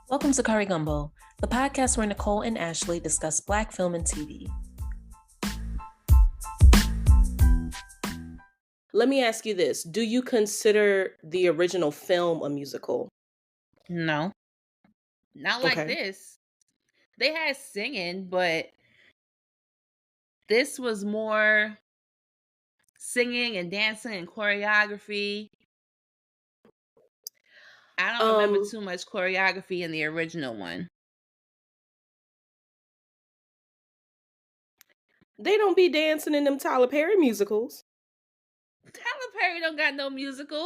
Welcome to Curry Gumbo, the podcast where Nicole and Ashley discuss Black film and TV. Let me ask you this. Do you consider the original film a musical? No, not like Okay. this. They had singing, but this was more singing and dancing and choreography. I don't remember too much choreography in the original one. They don't be dancing in them Tyler Perry musicals. Tyler Perry don't got no musical.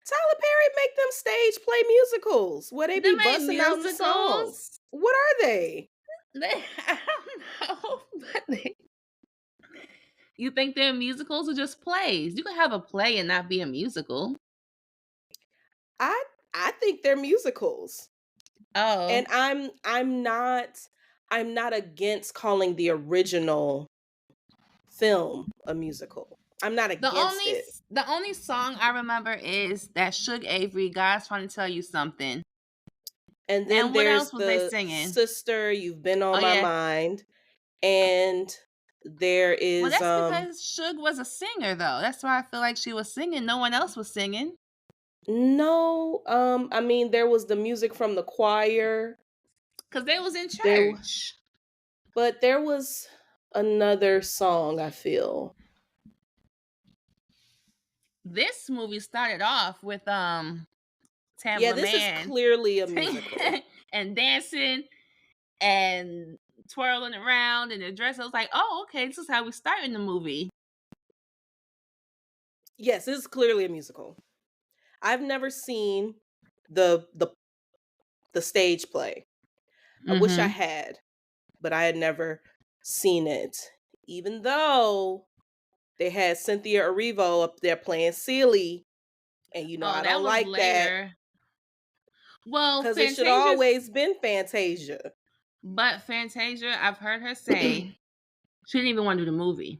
Tyler Perry make them stage play musicals where they be Them ain't busting out the songs. musicals. What are they? I don't know. But you think they're musicals or just plays? You can have a play and not be a musical. I think they're musicals. Oh. And I'm not against calling the original film a musical. I'm not against it. The only song I remember is that Shug Avery, God's Trying to Tell You Something. And then what there's else was they the singing? Sister, You've Been on My Mind. And there is Well, that's because Shug was a singer though. That's why I feel like she was singing. No one else was singing. No, I mean there was the music from the choir. Because they was in church. But there was another song, I feel. This movie started off with Tamla Yeah, this is clearly a musical. and dancing and twirling around in a dress. I was like, oh, okay, this is how we start in the movie. Yes, this is clearly a musical. I've never seen the stage play. I wish I had, but I had never seen it. Even though they had Cynthia Erivo up there playing Celie, and I don't like that. Well, because it should always been Fantasia. But Fantasia, I've heard her say she didn't even want to do the movie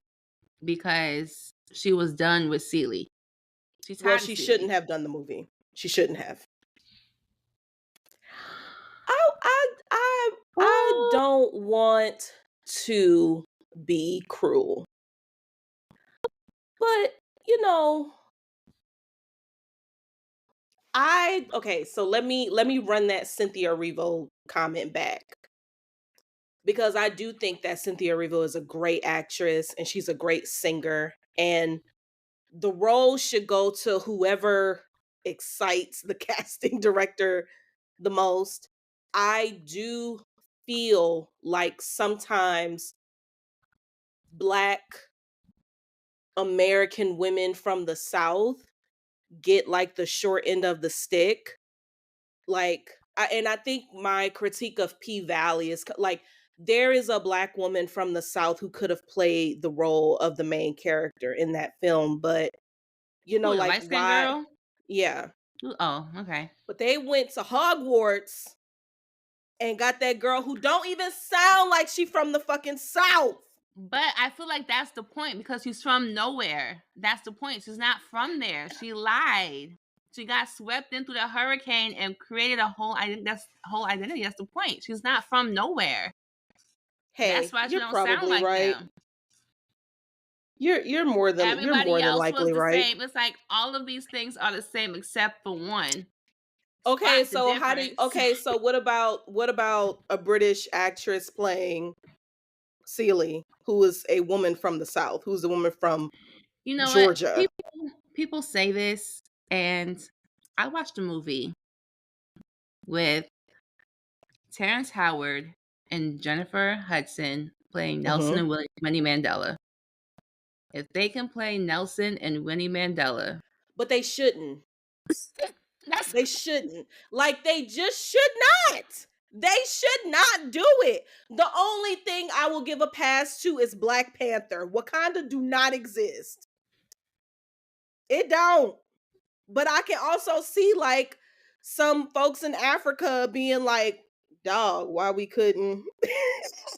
because she was done with Celie. Well, she shouldn't have done the movie. She shouldn't have. I don't want to be cruel. But, so let me run that Cynthia Erivo comment back. Because I do think that Cynthia Erivo is a great actress and she's a great singer, and the role should go to whoever excites the casting director the most. I do feel like sometimes Black American women from the South get like the short end of the stick. And I think my critique of P-Valley is like, there is a Black woman from the South who could have played the role of the main character in that film, but like why? Girl? Yeah. Oh, okay. But they went to Hogwarts and got that girl who don't even sound like she from the fucking South. But I feel like that's the point because she's from nowhere. That's the point. She's not from there. She lied. She got swept in through the hurricane and created a whole identity. That's the point. She's not from nowhere. Hey, that's why she you're don't probably sound like right. them. You're more than likely right. Same. It's like all of these things are the same except for one. Okay, so so what about a British actress playing Celie, who is a woman from the South, who's a woman from Georgia? People say this, and I watched a movie with Terrence Howard and Jennifer Hudson playing Nelson and Winnie Mandela. If they can play Nelson and Winnie Mandela. But they shouldn't. They shouldn't. Like, they just should not. They should not do it. The only thing I will give a pass to is Black Panther. Wakanda do not exist. It don't. But I can also see like some folks in Africa being like, dog, why we couldn't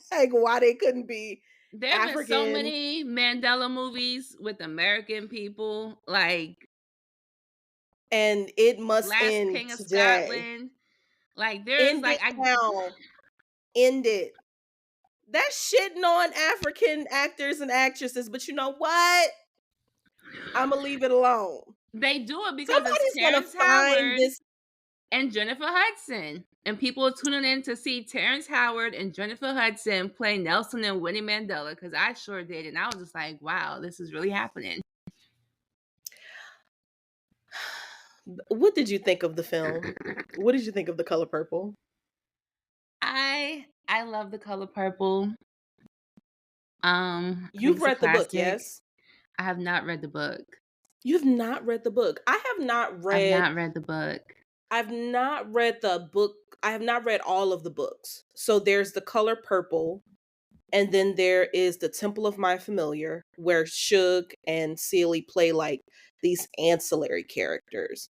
like why they couldn't be there have been so many Mandela movies with American people, like, and it must Last end King of today. Scotland. Like there's End like it I now. End it. That's shitting on African actors and actresses, but you know what? I'm gonna leave it alone. they do it because it's Somebody's gonna Terrence find Howard this. and Jennifer Hudson. And people are tuning in to see Terrence Howard and Jennifer Hudson play Nelson and Winnie Mandela, because I sure did. And I was just like, wow, this is really happening. What did you think of the film? What did you think of The Color Purple? I love The Color Purple. I think You've it's a read the book, classic. yes? I have not read the book. You've not read the book. I've not read the book. I've not read the book. I have not read all of the books. So there's The Color Purple, and then there is The Temple of My Familiar, where Shug and Celie play like these ancillary characters.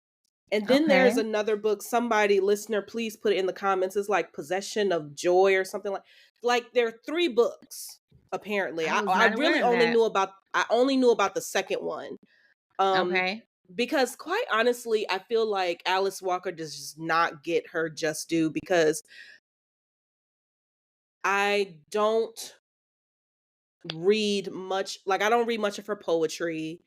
And then Okay. there's another book. Somebody, listener, please put it in the comments. It's like Possession of Joy or something like there are 3 books, apparently. I was I not really aware of only that. knew about the second one. Um, Okay. because quite honestly, I feel like Alice Walker does not get her just due, because I don't I don't read much of her poetry.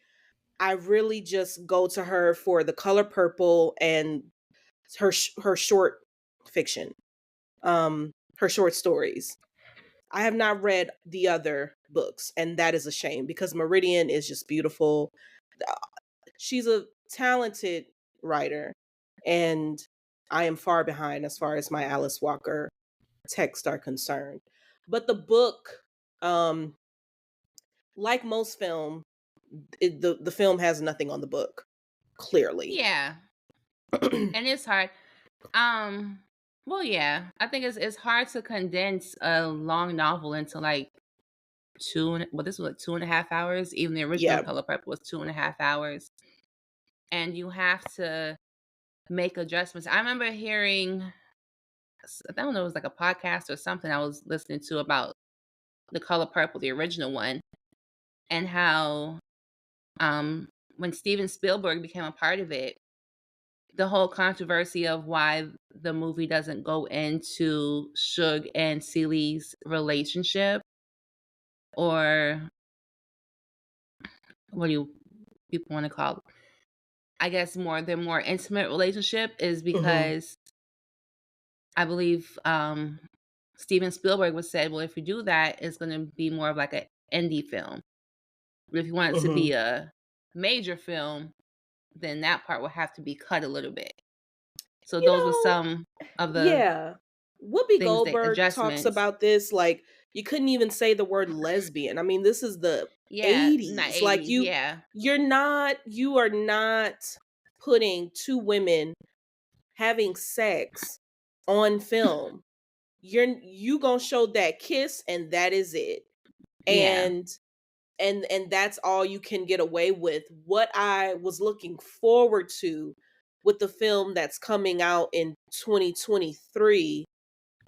I really just go to her for The Color Purple and her short fiction, her short stories. I have not read the other books, and that is a shame, because Meridian is just beautiful. She's a talented writer, and I am far behind as far as my Alice Walker texts are concerned. But the book, um, like most film, the film has nothing on the book, clearly. Yeah. And it's hard. Well, yeah. I think it's hard to condense a long novel into like this was like 2.5 hours. Even the original Yeah. Color Purple was 2.5 hours. And you have to make adjustments. I remember hearing, I don't know, it was like a podcast or something I was listening to about The Color Purple, the original one, and how when Steven Spielberg became a part of it, the whole controversy of why the movie doesn't go into Shug and Celie's relationship, or what do people want to call it? I guess their more intimate relationship, is Hmm. because I believe Steven Spielberg was said, well, if you do that, it's going to be more of like an indie film. But if you want it to Hmm. be a major film, then that part will have to be cut a little bit. So You those were know, some of the yeah. Whoopi things that Goldberg talks adjustments. about this. Like, you couldn't even say the word lesbian. I mean, this is the Yeah, not 80s. Like, 80s. Yeah, you are not putting 2 women having sex on film. You gonna show that kiss, and that is it. yeah, And that's all you can get away with. What I was looking forward to with the film that's coming out in 2023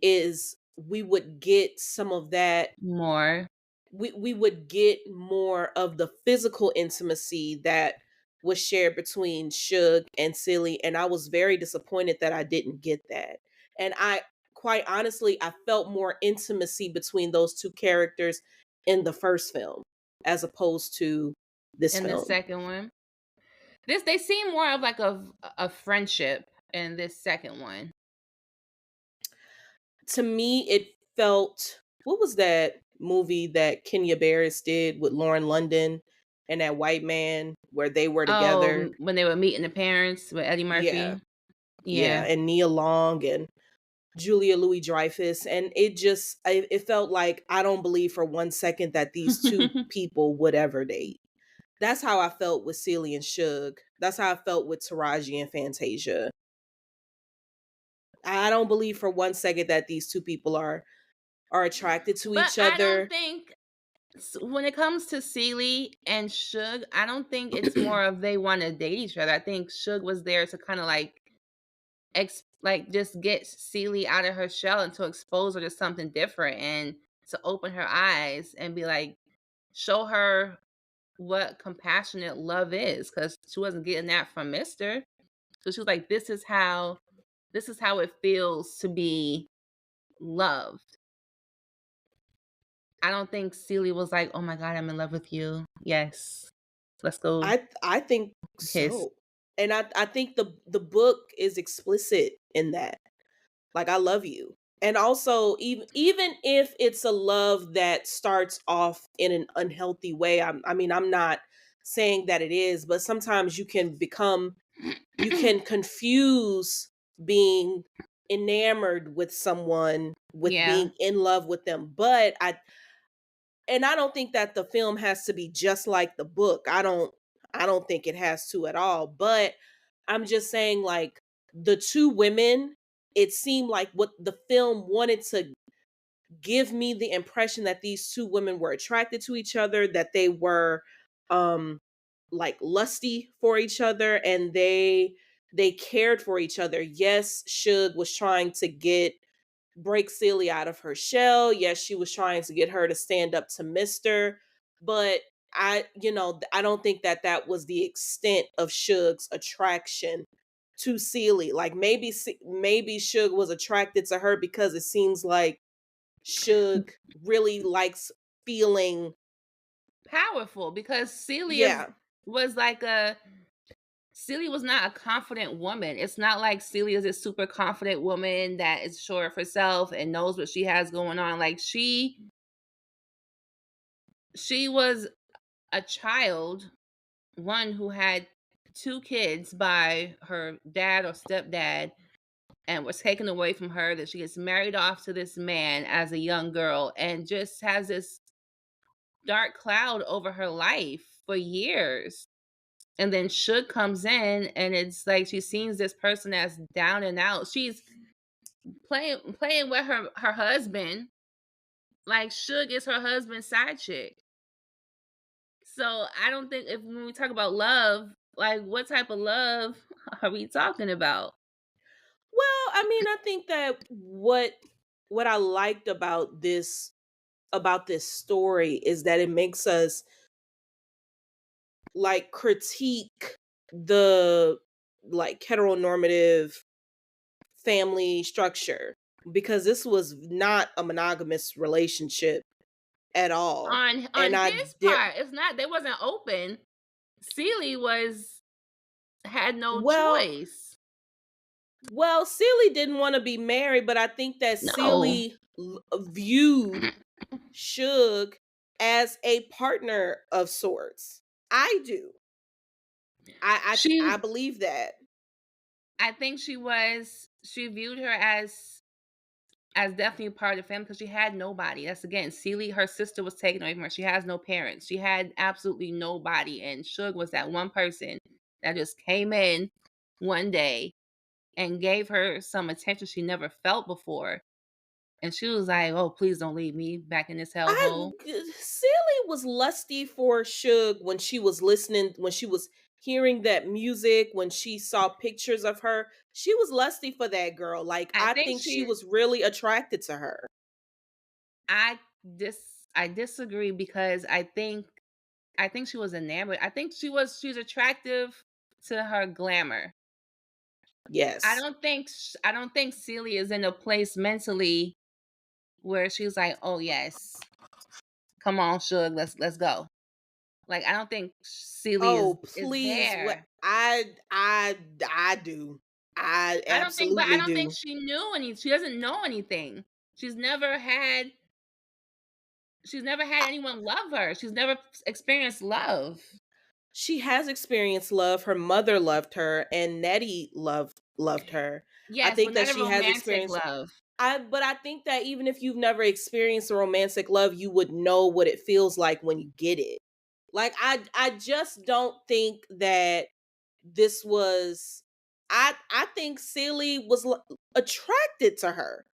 is we would get some of that. more. We would get more of the physical intimacy that was shared between Shug and Celie, and I was very disappointed that I didn't get that. And I quite honestly, I felt more intimacy between those 2 characters in the first film as opposed to this In the film. second one, they seem more of like a friendship in this second one. To me, it felt, what was that movie that Kenya Barris did with Lauren London and that white man where they were together? When they were meeting the parents with Eddie Yeah. Murphy. Yeah, Yeah. and Nia Long and Julia Louis Dreyfus, and it felt like I don't believe for one second that these 2 people would ever date. That's how I felt with Celie and Shug. That's how I felt with Taraji and Fantasia. I don't believe for one second that these 2 people are attracted to But each I don't other. think, when it comes to Celie and Shug, I don't think it's more of they want to date each other. I think Shug was there to kind of like like just get Celie out of her shell and to expose her to something different, and to open her eyes and be like, show her what compassionate love is, because she wasn't getting that from Mister. So she was like, this is how this is how it feels to be loved. I don't think Celie was like, "Oh my god, I'm in love with you. Yes. Let's go I think kiss." so. And I think the book is explicit in that. Like, I love you. And also, even if it's a love that starts off in an unhealthy way, I mean, I'm not saying that it is, but sometimes you can confuse being enamored with someone with Yeah. being in love with them. But I don't think that the film has to be just like the book. I don't think it has to at all. But I'm just saying, like, the two women, it seemed like what the film wanted to give me the impression that these two women were attracted to each other, that they were um like lusty for each other, and they cared for each other. Yes, Shug was trying to get break Celie out of her shell. Yes, she was trying to get her to stand up to Mister, but I don't think that that was the extent of Shug's attraction to Celie. Like, maybe Shug was attracted to her because it seems like Shug really likes feeling. Powerful because Yeah. was like a Celie was not a confident woman. It's not like Celie is a super confident woman that is sure of herself and knows what she has going on. Like she was a child, one who had two kids by her dad or stepdad and was taken away from her, that she gets married off to this man as a young girl and just has this dark cloud over her life for years. And then Shug comes in and it's like she sees this person that's down and out. She's playing with her husband. Like Shug is her husband's side chick. So I don't think, if when we talk about love, like what type of love are we talking about? Well, I mean, I think that what I liked about this story is that it makes us like critique the like heteronormative family structure, because this was not a monogamous relationship at all. And On his part, it's not, they wasn't open. Celie was had no well, choice. Celie didn't want to be married, but I think that No. Celie viewed Shug as a partner of sorts. I do. I She believe that. I think she viewed her as definitely part of the family because she had nobody. That's again, Celie, her sister was taken away from her. She has no parents. She had absolutely nobody. And Shug was that one person that just came in one day and gave her some attention she never felt before. And she was like, "Oh, please don't leave me back in this hellhole." Celie was lusty for Shug when she was listening, when she was hearing that music, when she saw pictures of her. She was lusty for that girl. Like, I I think think she she was really attracted to her. I I disagree because I think she was enamored. I think she's attractive to her glamour. Yes. I don't think Celia is in a place mentally where she's like, "Oh yes, come on, Shug, let's go." Like I don't think Celia Oh, is please. What there. I do. I I absolutely don't think do. she doesn't know anything. She's never had she's never had anyone love her. She's never experienced love. She has experienced love. Her mother loved her, and Nettie loved her. I Yes, think but that not a she has romantic experienced. love. I think that even if you've never experienced a romantic love, you would know what it feels like when you get it. Like, I just don't think that this was. I think Celie was attracted to her,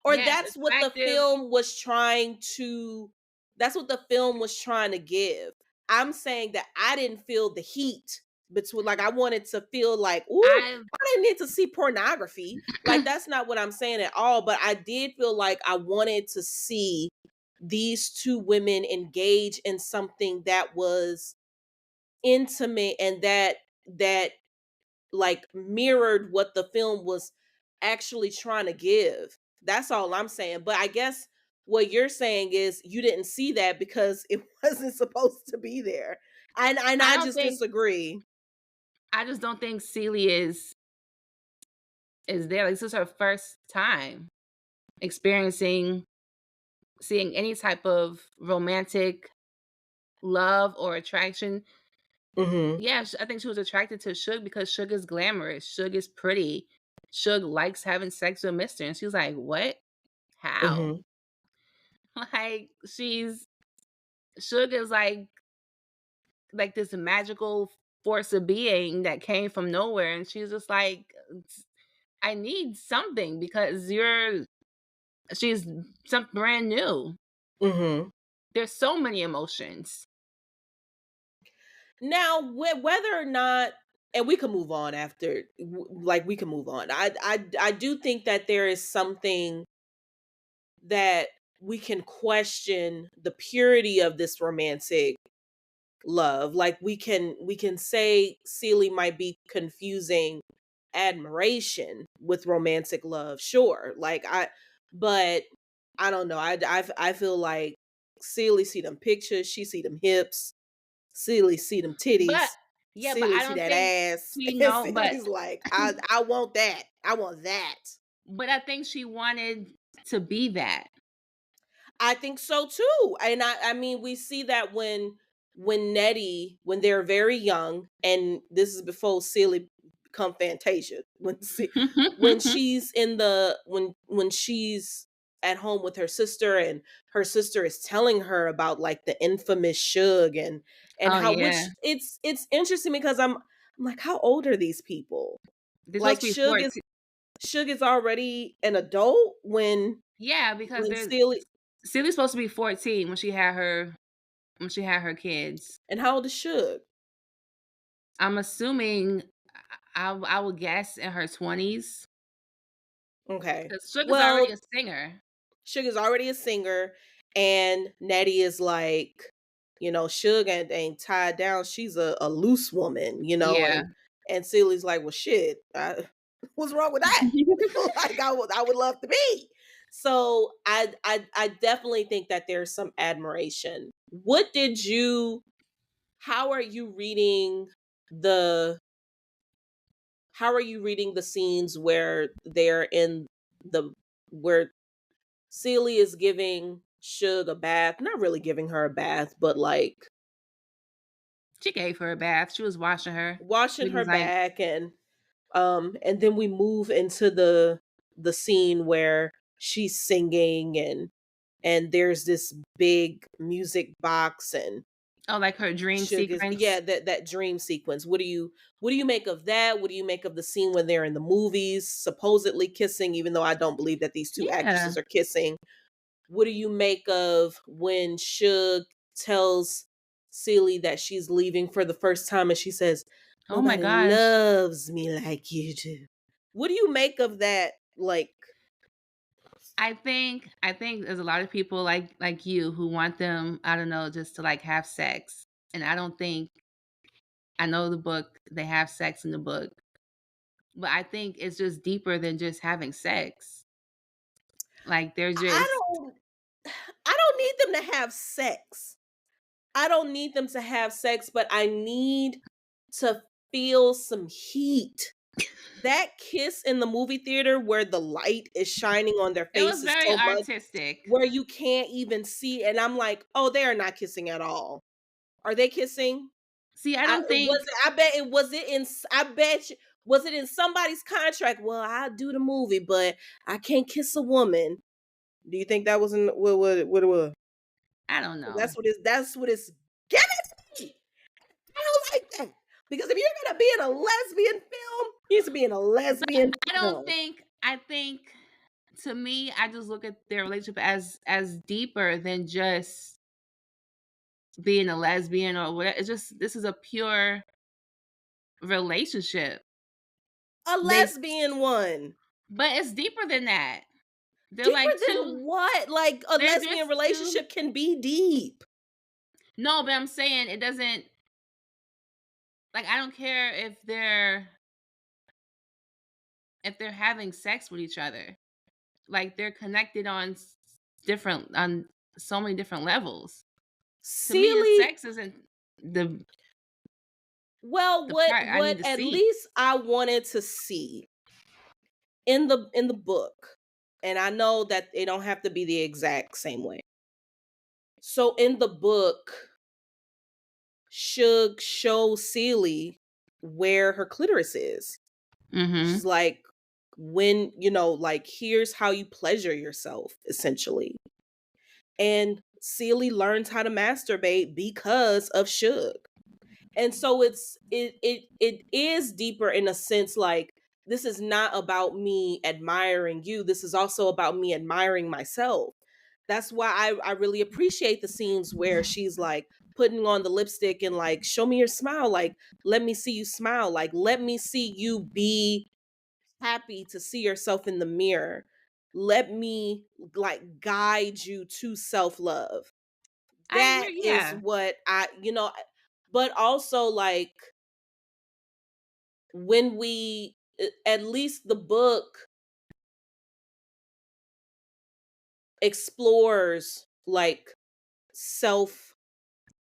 or Yes, attractive. that's what the film was trying to give. I'm saying that I didn't feel the heat between, like, I wanted to feel like, ooh, I I didn't need to see pornography. Like, that's not what I'm saying at all, but I did feel like I wanted to see these two women engage in something that was intimate, and that like mirrored what the film was actually trying to give. That's all I'm saying. But I guess what you're saying is you didn't see that because it wasn't supposed to be there. And I I don't just think disagree. I just don't think Celie is there. Like, this is her first time experiencing seeing any type of romantic love or attraction. Mhm. Yeah, I think she was attracted to Shug because Shug is glamorous. Shug is pretty. Shug likes having sex with Mister. And she was like, "What? How?" Mhm. Like, Shug is like this magical force of being that came from nowhere, and she's just like, "I need something because she's something brand new." Mhm. There's so many emotions. Now, whether or not, and we can move on after, like we can move on. I do think that there is something that we can question the purity of this romantic love. Like we can say Celie might be confusing admiration with romantic love, sure. But I don't know. I feel like Celie see them pictures, she see them hips, Celie see them But titties, yeah, but Celie I see don't that think ass, she and know, but Celie's like, I want that. I want that. but I think she wanted to be that. I think so too. And I mean we see that when Nettie, when they're very young, and this is before Celie become Fantasia. When she's in the when she's at home with her sister, and her sister is telling her about like the infamous Shug, and Oh how, yeah. which it's interesting because I'm like, how old are these people? They're supposed Like to be 14. Shug is already an adult Yeah, because when they're Celie, Celia's supposed to be 14 when she had her kids. and how old is Shug? I'm assuming I would guess in her 20s Okay. because Sugar's already Well, a singer. Sugar's already a singer, and Nettie is like, Sugar ain't tied down. She's a loose woman, Yeah. and Celie's like, well, shit, what's wrong with that? Like, I would love to be. So I definitely think that there's some admiration. How are you reading the how are you reading the scenes where they're in the where Celie is giving Shug a bath, not really giving her a bath, but like She gave her a bath. She was washing her. washing She her was like, back, and then we move into the scene where she's singing, and there's this big music box, and oh, like her dream Shug is, yeah, sequence. that dream sequence. What do you make of that? What do you make of the scene when they're in the movies supposedly kissing, even though I don't believe that these two Yeah. actresses are kissing? What do you make of when Shug tells Celie that she's leaving for the first time, and she says, Oh my "Nobody gosh. loves me like you do"? What do you make of that? Like, I think there's a lot of people like you who want them, I don't know, just to like have sex. And I don't think I know the book, they have sex in the book, but I think it's just deeper than just having sex. Like they're I just don't, I don't need them to have sex. I don't need them to have sex, but I need to feel some heat. That kiss in the movie theater where the light is shining on their it was faces very so much artistic. where you can't even see, and I'm like, "Oh, they are not kissing at all. Are they kissing?" See, I I don't think was I bet it was it in I bet you, was it in somebody's contract? Well, I'll do the movie, but I can't kiss a woman. Do you think that was in what it was? I don't know. That's what it's giving to me. I don't like that. Because if you're gonna be in a lesbian film, you need to be in a But lesbian I don't film. think I think to me, I just look at their relationship as deeper than just being a lesbian or whatever. It's just this is a pure relationship. A They lesbian one. but it's deeper than that. They're Deeper like than 2 what? Like a they're lesbian just 2 relationship can be deep. No, but I'm saying it doesn't like, I don't care if they're if they're having sex with each other. Like, they're connected different on so many different levels. To me, the Celie, sex isn't the well, the what part I need what to at see. least I wanted to see in the book, and I know that it don't have to be the exact same way. So in the book, Shug shows Celie where her clitoris is. Mhm. She's like, when, like, here's how you pleasure yourself, essentially. And Celie learns how to masturbate because of Shug. And so it is deeper in a sense, like, this is not about me admiring you. This is also about me admiring myself. That's why I really appreciate the scenes where she's like putting on the lipstick and like, show me your smile. Like, let me see you smile. Like, let me see you be happy to see yourself in the mirror. Let me like guide you to self-love. I That agree, is yeah. what but also like when at least the book explores like self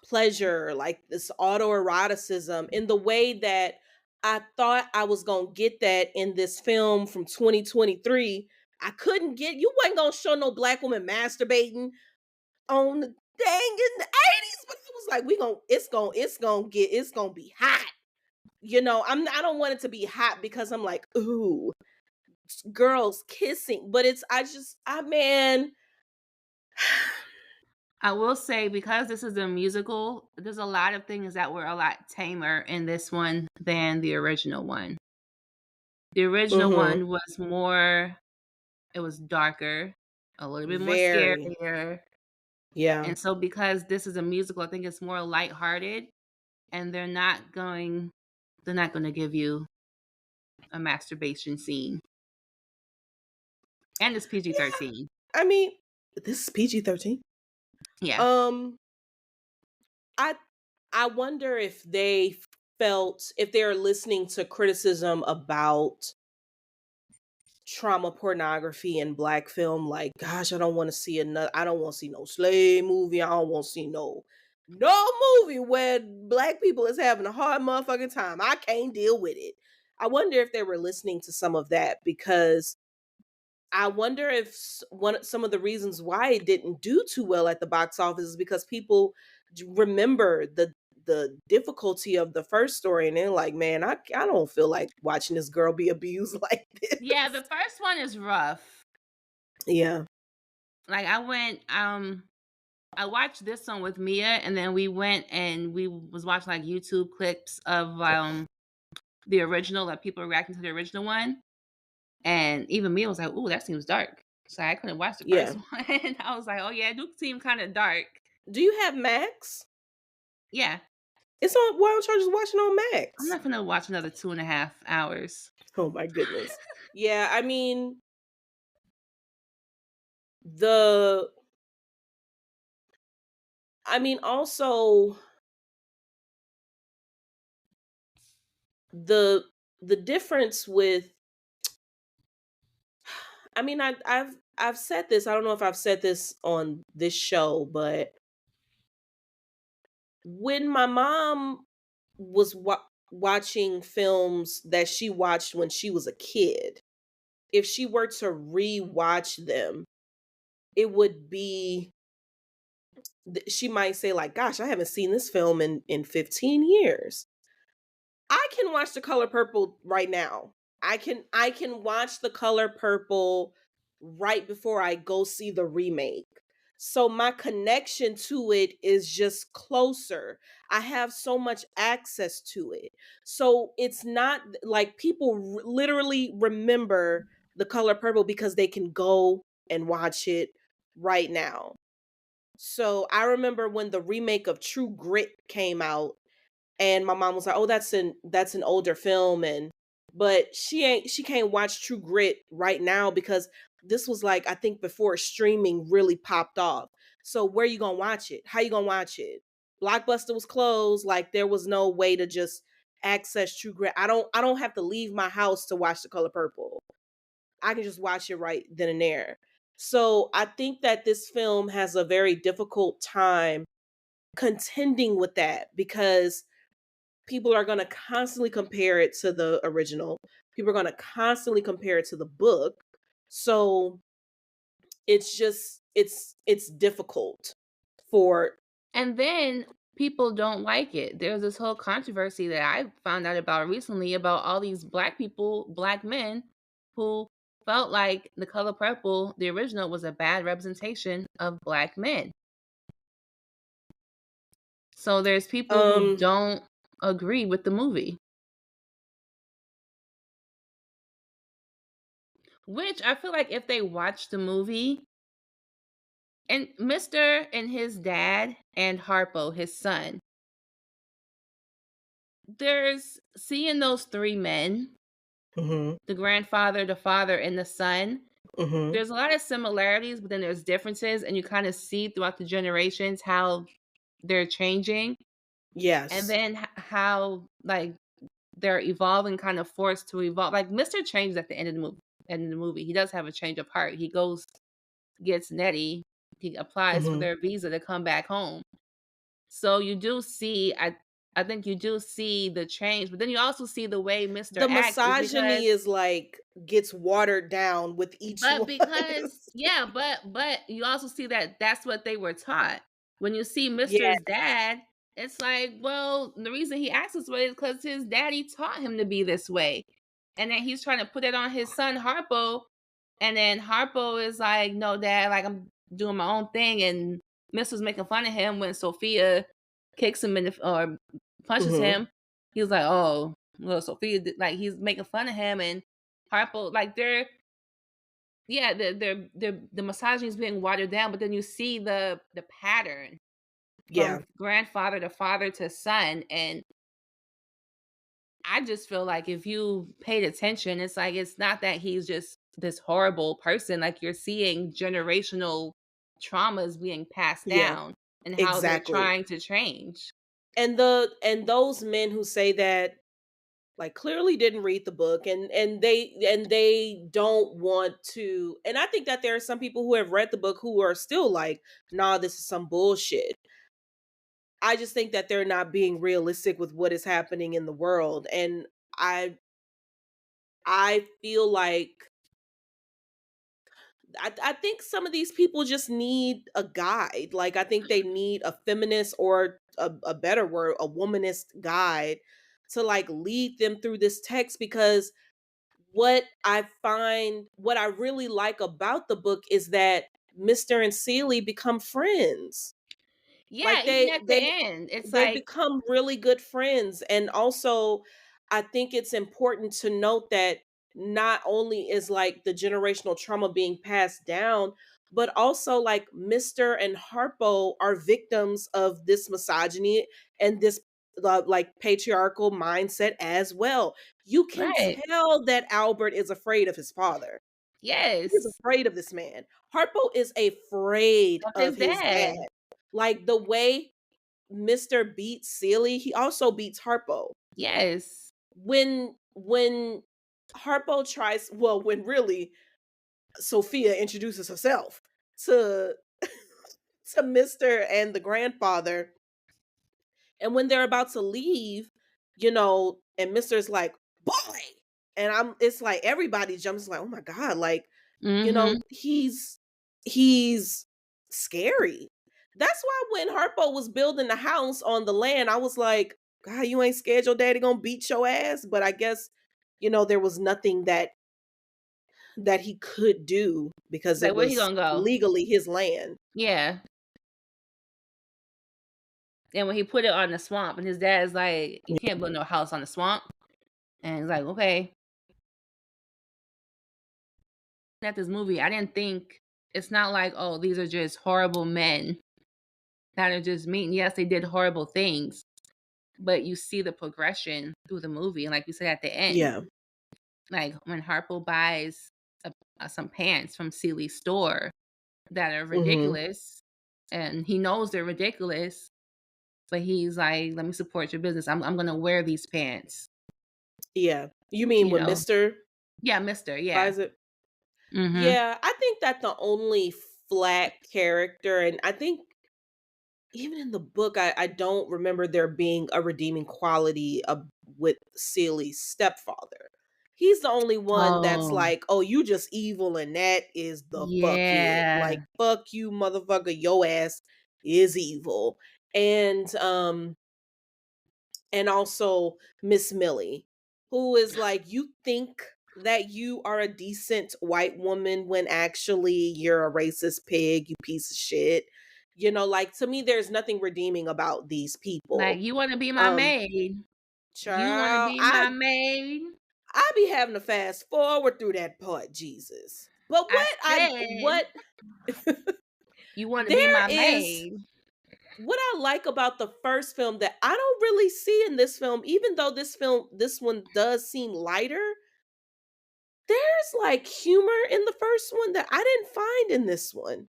pleasure, like this autoeroticism in the way that I thought I was going to get that in this film from 2023. I couldn't get, you wasn't going to show no black woman masturbating on the dang in the 80s, but I was like, it's going to be hot. I don't want it to be hot because I'm like, ooh, girls kissing, but man, I will say, because this is a musical, there's a lot of things that were a lot tamer in this one than the original one. The original mhm, one was more, it was darker, a little bit more very, scarier. yeah. And so because this is a musical, I think it's more lighthearted, and they're not gonna give you a masturbation scene. And it's Yeah, PG-13. I mean, this is PG-13. Yeah. Um, I I wonder if if they're listening to criticism about trauma pornography and black film, like, gosh, I don't want to see no slave movie. I don't want to see no movie where black people is having a hard motherfucking time. I can't deal with it. I wonder if they were listening to some of that, because I wonder if some of the reasons why it didn't do too well at the box office is because people remember the difficulty of the first story, and they're like, man, I don't feel like watching this girl be abused like this. Yeah, the first one is rough. Yeah. Like, I watched this one with Mia, and then we went and we was watching, like, YouTube clips of, the original, like, people reacting to the original one, and even Mia was like, "Ooh, that seems dark." So I couldn't watch the first Yeah. one. I was like, "Oh, yeah, it do seem kinda dark." Do you have Max? Yeah. It's on, why don't y'all just watch it on I'm Max? not gonna watch another 2.5 hours. Oh my goodness. Yeah, the also the the difference with I've said this. I don't know if I've said this on this show, but when my mom was watching films that she watched when she was a kid, if she were to rewatch them, it would be she might say like, "Gosh, I haven't seen this film in 15 years." I can watch The Color Purple right now. I can watch The Color Purple right before I go see the remake. So my connection to it is just closer. I have so much access to it. So it's not like people literally remember The Color Purple because they can go and watch it right now. So I remember when the remake of True Grit came out, and my mom was like, "Oh, that's an older film," and but she can't watch True Grit right now because this was like, I think, before streaming really popped off. So where you gonna watch it? How you gonna watch it? Blockbuster was closed. Like, there was no way to just access True Grit. I don't have to leave my house to watch The Color Purple. I can just watch it right then and there. So I think that this film has a very difficult time contending with that because people are going to constantly compare it to the original. People are going to constantly compare it to the book. So it's just it's difficult for And then people don't like it. There's this whole controversy that I found out about recently about all these black people, black men, who felt like The Color Purple, the original, was a bad representation of black men. So there's people who um don't agree with the movie, which I feel like if they watch the movie, and Mr. and his dad and Harpo, his son, there's seeing those three men, mhm, the grandfather, the father, and the son. mhm. There's a lot of similarities, but then there's differences, and you kind of see throughout the generations how they're changing, and Yes. then how like they're evolving, kind of forced to evolve. Like Mr. changes at the end of the movie. End of the movie, he does have a change of heart. He goes, gets Nettie, he applies for Mhm. their visa to come back home. So you do see, I think you do see the change, but then you also see the way Mr. The acts is because, misogyny is like gets watered down with each but one. because yeah, but you also see that that's what they were taught. When you see Yeah. Mr.'s dad, it's like, well, the reason he acts this way is because his daddy taught him to be this way. And then he's trying to put it on his son Harpo. And then Harpo is like, no, dad, like I'm doing my own thing. And Mr.'s making fun of him when Sophia kicks him in the or punches Mhm. him. He was like, oh, well, Sophia like he's making fun of him and Harpo, like they're yeah, the misogyny is being watered down, but then you see the pattern Yeah. from grandfather to father to son, and I just feel like if you paid attention, it's like it's not that he's just this horrible person, like you're seeing generational traumas being passed Yeah. down and how they're Exactly. trying to change. And those men who say that like clearly didn't read the book and they don't want to, and I think that there are some people who have read the book who are still like, nah, this is some bullshit. I just think that they're not being realistic with what is happening in the world. And I feel like I think some of these people just need a guide. Like I think they need a feminist or a better word, a womanist guide to like lead them through this text because what I really like about the book is that Mr. and Celie become friends. Yeah, Like even at the they end, it's they like become really good friends. And also I think it's important to note that not only is like the generational trauma being passed down, but also like Mr. and Harpo are victims of this misogyny and this like patriarchal mindset as well. You can right. tell that Albert is afraid of his father. He is Yes, afraid of this man. Harpo is afraid of of his his dad. dad. Like the way Mr. beats Celie, he also beats Harpo. Yes. When Harpo tries, well, when really Sophia introduces herself to to Mr. and the grandfather, and when they're about to leave, and Mr.'s like, boy. And it's like everybody jumps like, oh my God, like, Mhm. he's scary. That's why when Harpo was building the house on the land, I was like, God, you ain't scared your daddy gonna beat your ass. But I guess, there was nothing that he could do It's because like, it where he was gonna go? legally his land. Yeah. And when he put it on the swamp, and his dad's like, "You can't build no house on the swamp." And he's like, "Okay." At this movie, I didn't think it's not like, oh, these are just horrible men that are just mean. Yes, they did horrible things, but you see the progression through the movie. And like you said at the end, Yeah. like when Harpo buys some pants from Celie's store that are Hmm. ridiculous, and he knows they're ridiculous, but he's like, "Let me support your business. I'm gonna wear these pants." Yeah. You mean You when know? Mr. Yeah, Mister. Yeah. buys it? Mhm. Yeah, I think that the only flat character, and I think even in the book, I don't remember there being a redeeming quality with Celie's stepfather. He's the only one that's Oh, like, oh, you just evil, and that is the fuck it. yeah. Like, fuck you, motherfucker, your ass is evil. And also Miss Millie, who is like, you think that you are a decent white woman when actually you're a racist pig, you piece of shit. Like, to me, there's nothing redeeming about these Like, people. "You wanna be my Um, maid? You wanna Child, be I my maid?" I be having to fast forward through that part, Jesus. But I said, what "You wanna be there my is maid?" what I like about the first film that I don't really see in this film, even though this one does seem lighter, there's like humor in the first one that I didn't find in this one.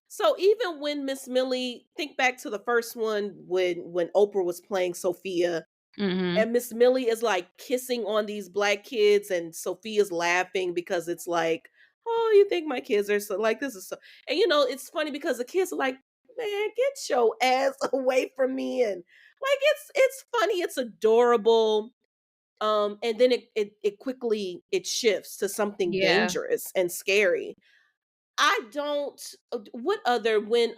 So even when Miss Millie, think back to the first one when Oprah was playing Sophia, Mhm. and Miss Millie is like kissing on these black kids, and Sophia's laughing because it's like, oh, you think my kids are so like this is so, and it's funny because the kids are like, man, get your ass away from me, and like it's funny, it's adorable. And then it quickly it shifts to something Yeah. dangerous and scary. I don't what other when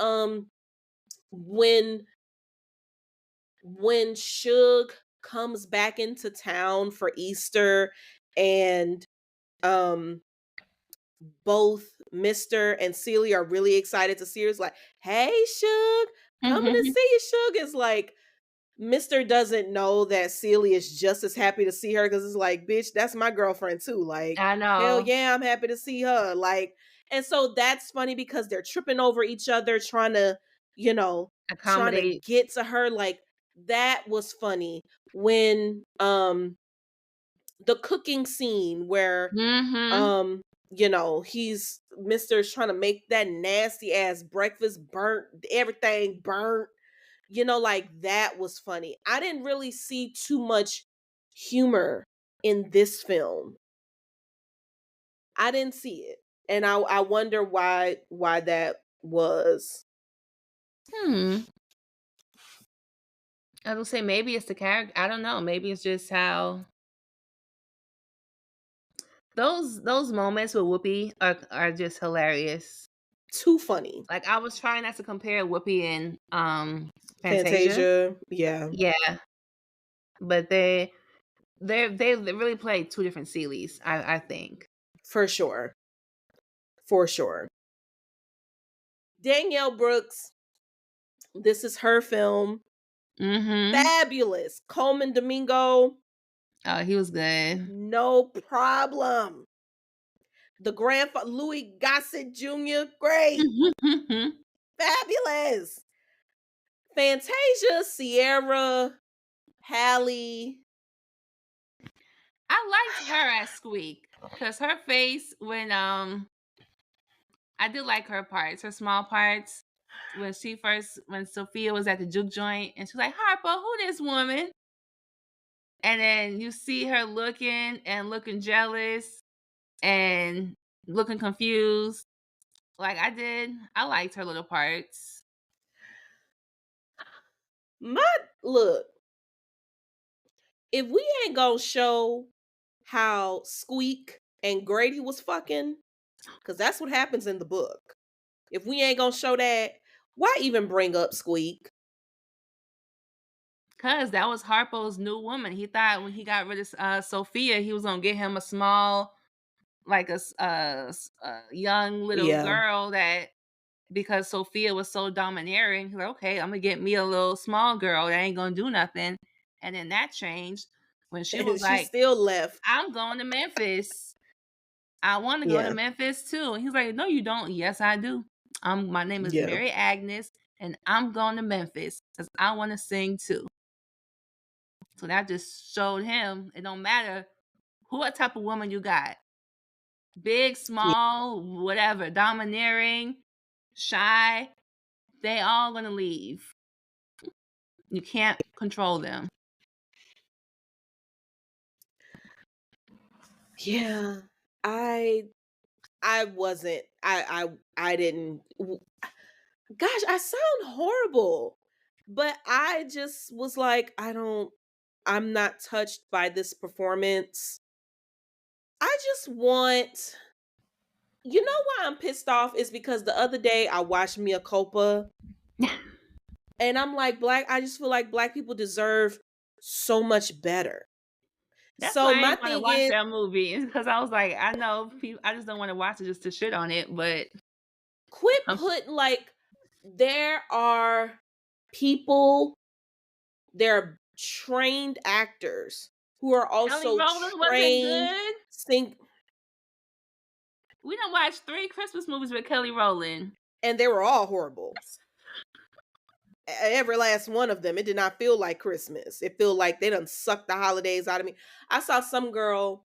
when Shug comes back into town for Easter, and um both Mr. and Celia are really excited to see her. It's like, hey Shug, coming to Mhm. see you. Shug is like, Mr. doesn't know that Celia is just as happy to see her because it's like, bitch, that's my girlfriend too. Like, I hell know. yeah, I'm happy to see her. Like, and so that's funny because they're tripping over each other, you know, trying to Accommodate. get to her. Like, that was funny when the cooking scene where Mhm. he's Mr.'s trying to make that nasty ass breakfast, burnt everything burnt, like that was funny. I didn't really see too much humor in this film. I didn't see it. And I wonder why that was. Hmm. I would say maybe it's the character. I don't know. Maybe it's just how those moments with Whoopi are just hilarious. Too funny. Like I was trying not to compare Whoopi and Fantasia. Fantasia, yeah, Yeah, but they really played two different Celies, I think. for sure. For sure. Danielle Brooks, this is her film. Mhm. Fabulous. Coleman Domingo, Oh, he was good. no problem. The grandfather, Louis Gossett Jr., great. Fabulous. Fantasia, Sierra, Hallie. I liked her as Squeak because her face I did like her parts, her small parts when Sophia was at the juke joint and she was like, Harper, who this woman? And then you see her looking jealous and looking confused. Like I did. I liked her little parts. My look, if we ain't gonna show how Squeak and Grady was fucking, because that's what happens in the book. If we ain't gonna show that, why even bring up Squeak? Cause that was Harpo's new woman. He thought when he got rid of Sophia, he was gonna get him a small, like a young little Yeah. girl that because Sophia was so domineering. He's like, okay, I'm gonna get me a little small girl that ain't gonna do nothing. And then that changed when she was And she like, still left. I'm going to Memphis. I want to go to Yeah. Memphis too. And he's like, no, you don't. Yes, I do. My name is Yeah. Mary Agnes, and I'm going to Memphis because I want to sing too. So that just showed him it don't matter what type of woman you got. Big, Yeah. small, whatever, domineering, shy, they all gonna leave. You can't control them. Yeah. I I wasn't. I didn't. Gosh, I sound horrible, but I just was like, I don't. I'm not touched by this performance. I just want. You know why I'm pissed off is because the other day I watched Mia Culpa, and I'm like, I just feel like black people deserve so much better. That's So why I my didn't want to thing watch is, that movie because I was like, I know people, I just don't want to watch it just to shit on it. But quit um, putting like there are people, there are trained actors who are Kelly also Rowland wasn't trained good. sing, We done watched 3 Christmas movies with Kelly Rowland. and they were all horrible. Every last one of them. It did not feel like Christmas. It felt like they done sucked the holidays out of me. I saw some girl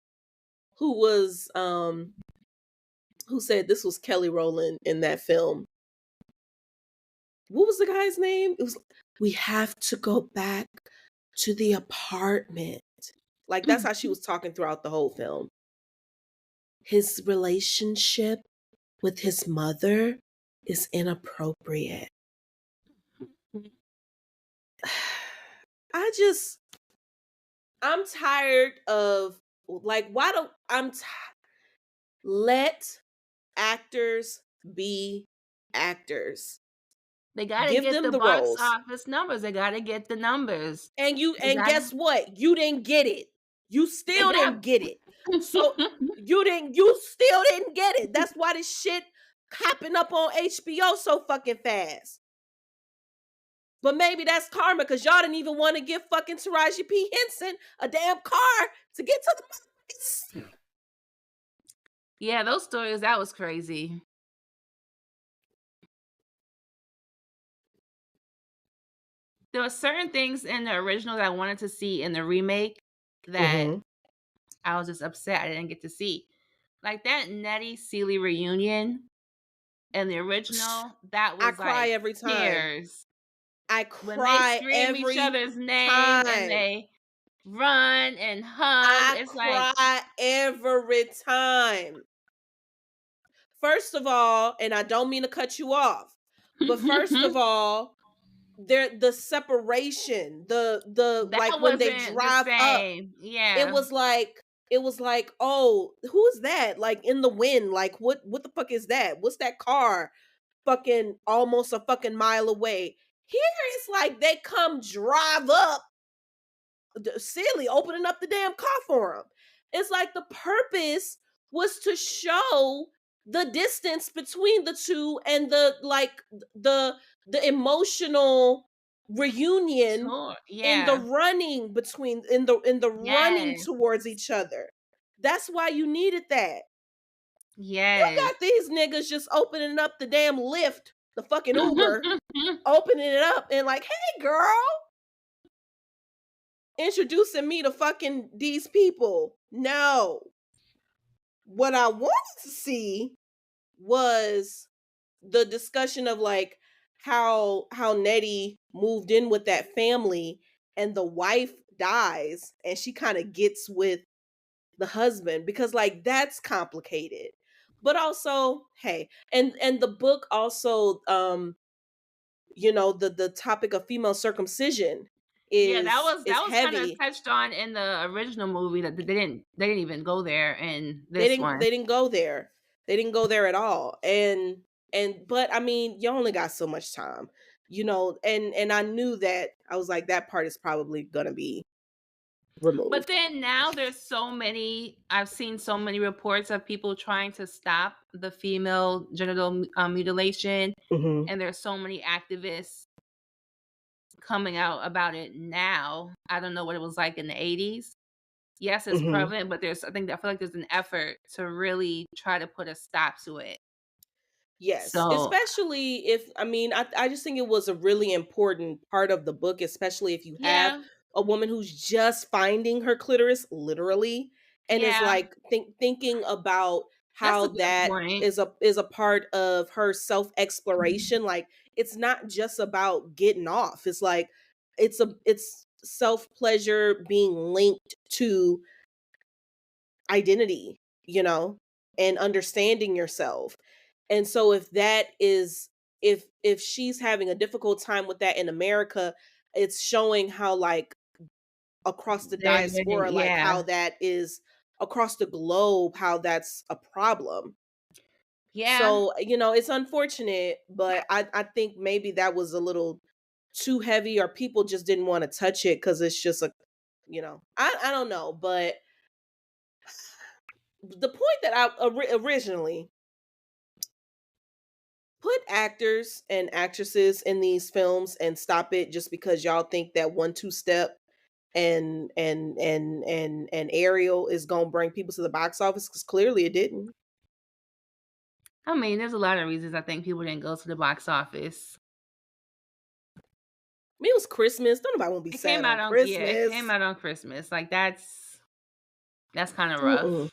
who was who said this was Kelly Rowland in that film. What was the guy's name? It was, we have to go back to the apartment. Like that's how she was talking throughout the whole film. His relationship with his mother is inappropriate. I just I'm tired of like why don't let actors be actors. They gotta Give get them the the box roles. office numbers. They gotta get the numbers. They And gotta. guess what? You didn't get it. You They still got. didn't get it. So you still didn't get it. That's why this shit hopping up on HBO so fucking fast. But maybe that's karma because y'all didn't even want to give fucking Taraji P. Henson a damn car to get to the. Yeah, those stories. That was crazy. There were certain things in the original that I wanted to see in the remake that Mm-hmm. I was just upset I didn't get to see. Like that Nettie Seeley reunion in the original, that I was cry like every time. tears. I When they cry scream each every other's name and time. they run and hug, I it's like cry every time. First of all, and I don't mean to cut you off, but first of all, there the separation, the that like when they wasn't the drive up, same. it Yeah. was like it was like, oh, who is that? Like in the wind, like what the fuck is that? What's that car? Fucking almost a fucking mile away. Here it's like they come drive up silly opening up the damn car for him. It's like the purpose was to show the distance between the two and the like the emotional reunion Tour. in the Yeah. running between in the running Yes. towards each other. That's why you needed that. You Yes. got these niggas just opening up the damn lift, the fucking Uber, opening it up and like, hey girl, introducing me to fucking these people. No. What I wanted to see was the discussion of like how Nettie moved in with that family and the wife dies and she kind of gets with the husband because like that's complicated. But also, hey, and the book also the topic of female circumcision Yeah, is that was kind of heavy. touched on in the original movie that they didn't even go there in They this didn't one. they didn't go there. They didn't go there at all. And but I mean, you only got so much time. And I knew that I was like that part is probably going to be But removed. then now there's so many I've seen so many reports of people trying to stop the female genital mutilation, Mhm. and there's so many activists coming out about it now. I don't know what it was like in the 80s. Yes, it's Mhm. prevalent, but I feel like there's an effort to really try to put a stop to it. Yes, So, especially if I mean, I just think it was a really important part of the book, especially if you have yeah, a woman who's just finding her clitoris literally and is yeah, like thinking about that's how a good that point. is a part of her self-exploration. Like it's not just about getting off. It's like it's self-pleasure being linked to identity, you know? and understanding yourself. And so if that is if she's having a difficult time with that in America, it's showing how like across the There's been diaspora, like how yeah. that is across the globe, how that's a problem. Yeah. So, it's unfortunate, but I think maybe that was a little too heavy, or people just didn't want to touch it because it's just I don't know. But the point that originally put actors and actresses in these films and stop it just because y'all think that 1-2 step and Ariel is gonna bring people to the box office, because clearly it didn't. I mean, there's a lot of reasons I think people didn't go to the box office. I mean, it was Christmas. Don't nobody want to be It came sad out on on yeah, it came Christmas. out on Christmas. Like that's kind of Mm-mm. rough.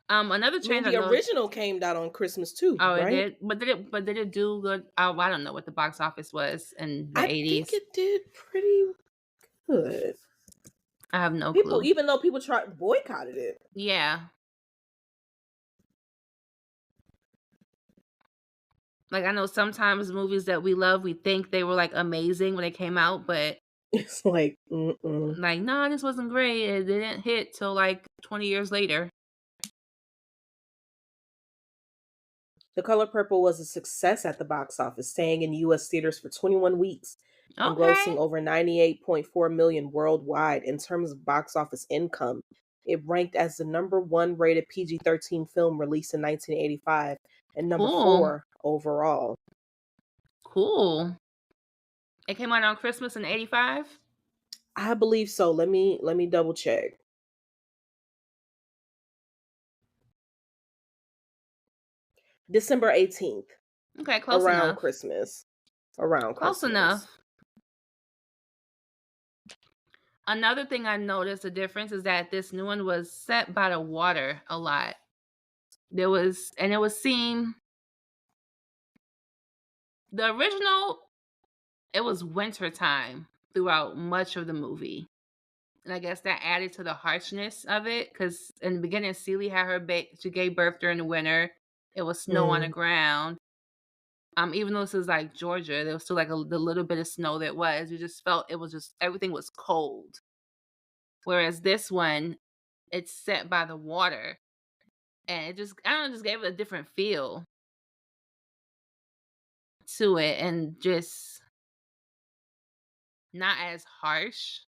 Another I mean, change I the noticed. original came out on Christmas too, Oh, it right? did, but did it do good? Oh, I don't know what the box office was in the I think 80s. it did pretty good. I have no People, clue. even though people tried boycotted it, Yeah, like I know sometimes movies that we love, we think they were like amazing when they came out, but it's like, mm-mm. like, no, this wasn't great. It didn't hit till like 20 years later. The Color Purple was a success at the box office, staying in U.S. theaters for 21 weeks and grossing Okay, over 98.4 million worldwide. In terms of box office income, it ranked as the number one rated PG-13 film released in 1985 and number cool, four overall. cool. It came out on Christmas in '85. I believe so. Let me double check. December 18th, Okay, close around enough. Christmas. Around Close Christmas. enough. Another thing I noticed a difference is that this new one was set by the water a lot. It was seen the original, it was winter time throughout much of the movie. And I guess that added to the harshness of it because in the beginning, Celie had she gave birth during the winter. It was snow on the Mm, ground. Even though this is like Georgia, there was still like the little bit of snow that was. You just felt it was just everything was cold. Whereas this one, it's set by the water, and it just I don't know, just gave it a different feel to it, and just not as harsh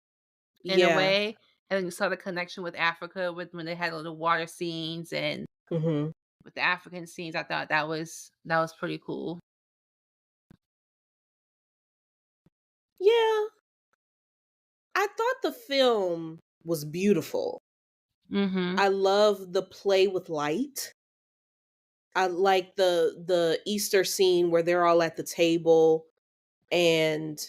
in a yeah. way. And then you saw the connection with Africa with when they had all the water scenes and Hmm. with the African scenes. I thought that was pretty cool. Yeah. I thought the film was beautiful. Mhm. I love the play with light. I like the Easter scene where they're all at the table, and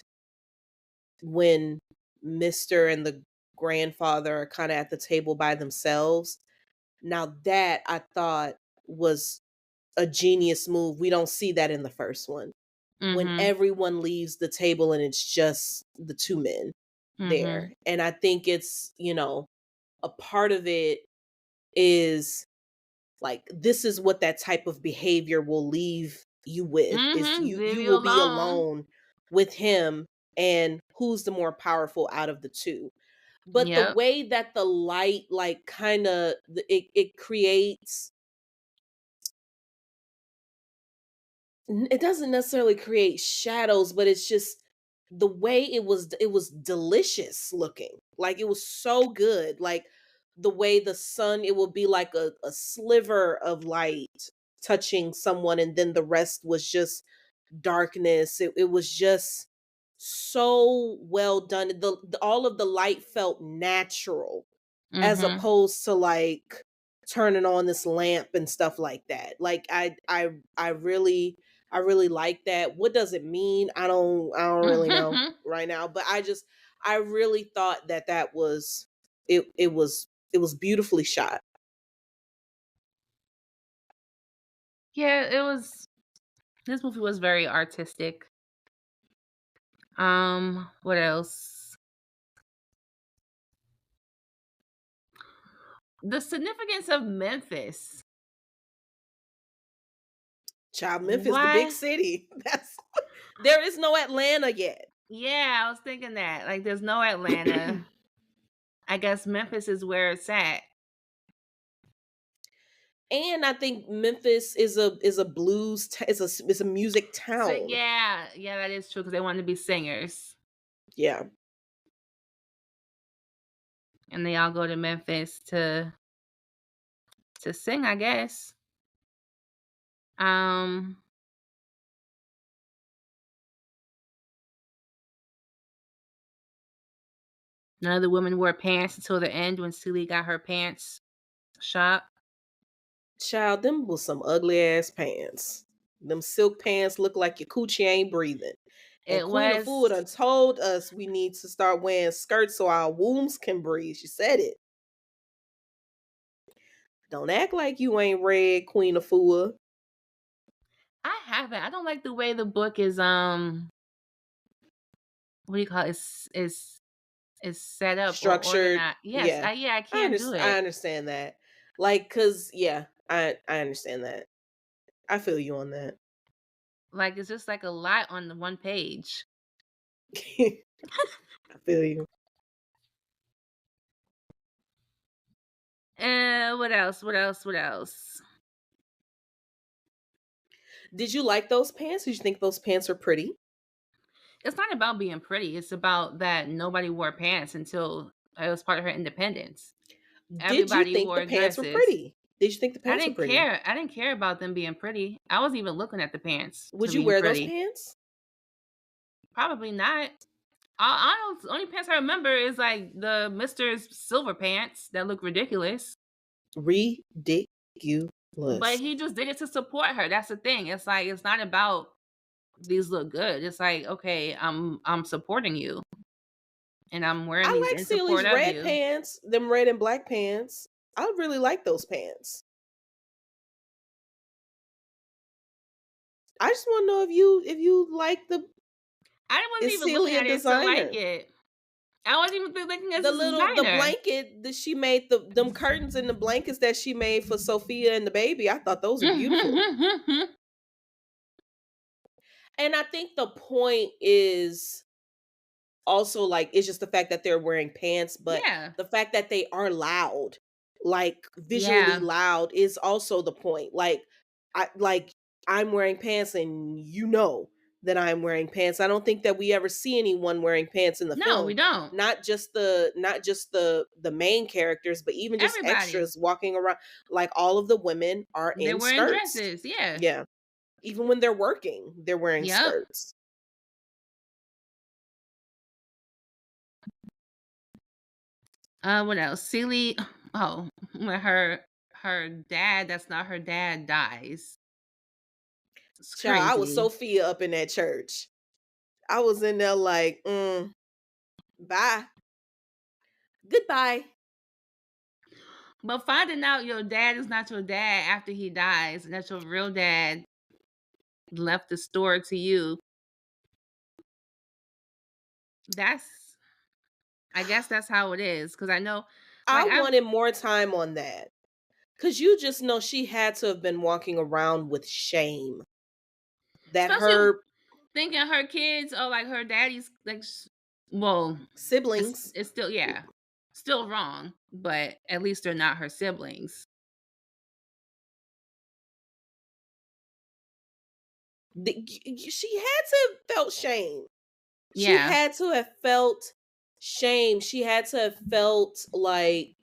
when Mr. and the grandfather are kind of at the table by themselves. Now that I thought was a genius move. We don't see that in the first one. When Mhm. everyone leaves the table and it's just the two men Mhm. there. And I think it's, a part of it is like this is what that type of behavior will leave you with, is Mhm. Leave you you will be alone. alone with him, and who's the more powerful out of the two. But the Yep. way that the light like kind of it creates, it doesn't necessarily create shadows, but it's just the way it was delicious looking. Like it was so good. Like the way the sun, it will be like a sliver of light touching someone, and then the rest was just darkness. It was just so well done. All of the light felt natural, as Mhm. opposed to like turning on this lamp and stuff like that. Like I really like that. What does it mean? I don't really know right now, but I really thought that was it was beautifully shot. Yeah, this movie was very artistic. What else? The significance of Memphis. Child, Memphis, the big What? city. That's there is no Atlanta yet. Yeah, I was thinking that. Like, there's no Atlanta. I guess Memphis is where it's at. And I think Memphis is a blues is a music So town. yeah, yeah, that is true because they wanted to be singers, Yeah. and they all go to Memphis to sing, I guess. Um, None of the women wore pants until the end when Celie got her pants shot. Child, them was some ugly ass pants. Them silk pants look like your coochie ain't breathing. And It Queen of Food was done told us we need to start wearing skirts so our wombs can breathe. She said it. Don't act like you ain't read Queen of Food. I haven't. I don't like the way the book is what do you call it? Is set up or Structured. organized. Yes, Yeah. I can't do I it. understand that. Like, cause yeah, I understand that. I feel you on that. Like it's just like a lot on the one page. I feel you. And what else? What else? What else? Did you like those pants? Did you think those pants are pretty? It's not about being pretty. It's about that nobody wore pants until it was part of her independence. Did you Everybody think the wore pants were dresses. pretty? Did you think the I pants were didn't pretty? care. I didn't care about them being pretty. I wasn't even looking at the pants to Would you being wear those pretty. pants? Probably not. I don't. The only pants I remember is like the Mister's silver pants that look ridiculous. Ridiculous. But he just did it to support her. That's the thing. It's like it's not about these look good. It's like okay, I'm supporting you, and I'm wearing I these like in support Celie's of red you. pants, them red and black pants. I really like those pants. I just want to know if you like the I wasn't is even looking Celia at it to like designer. it. I wasn't even looking at this The designer. blanket that she made, them curtains and the blankets that she made for Sophia and the baby. I thought those were beautiful. And I think the point is also like it's just the fact that they're wearing pants, but Yeah, the fact that they are loud, like visually yeah. loud, is also the point. Like I'm wearing pants and you know that I'm wearing pants. I don't think that we ever see anyone wearing pants in the No, we film. don't. Not just the main characters, but even just Everybody. extras walking around. Like all of the women are They're in wearing skirts. dresses. Yeah. Yeah. Even when they're working, they're wearing Yep. skirts. What else? Celie. Oh, when her dad, that's not her dad, dies. It's Child, I was crazy. Sophia up in that church. I was in there like, bye. Goodbye. But finding out your dad is not your dad after he dies, and that your real dad left the store to you, that's I guess that's how it is. Cause I know I like I've wanted more time on that. Cause you just know she had to have been walking around with shame. That especially her thinking her kids are like her daddy's like well, siblings, it's still yeah. Still wrong, but at least they're not her siblings. she had to have felt shame. She Yeah. had to have felt shame. She had to have felt like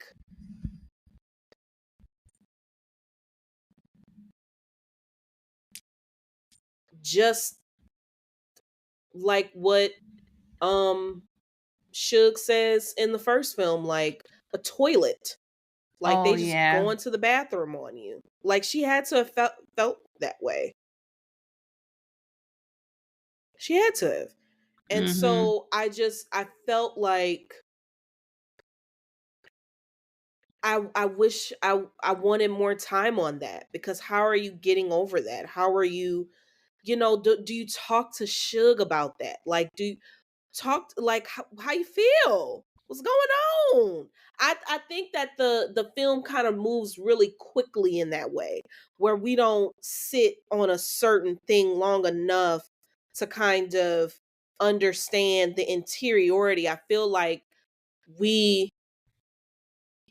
just like what um Shug says in the first film, like a toilet. Like Oh they just yeah. going to the bathroom on you. Like she had to have felt that way. She had to have. And Mhm. so I felt like I wish I wanted more time on that, because how are you getting over that? How are you, do you talk to Shug about that? Like do you talk like how you feel? What's going on? I think that the film kind of moves really quickly in that way, where we don't sit on a certain thing long enough to kind of understand the interiority. I feel like we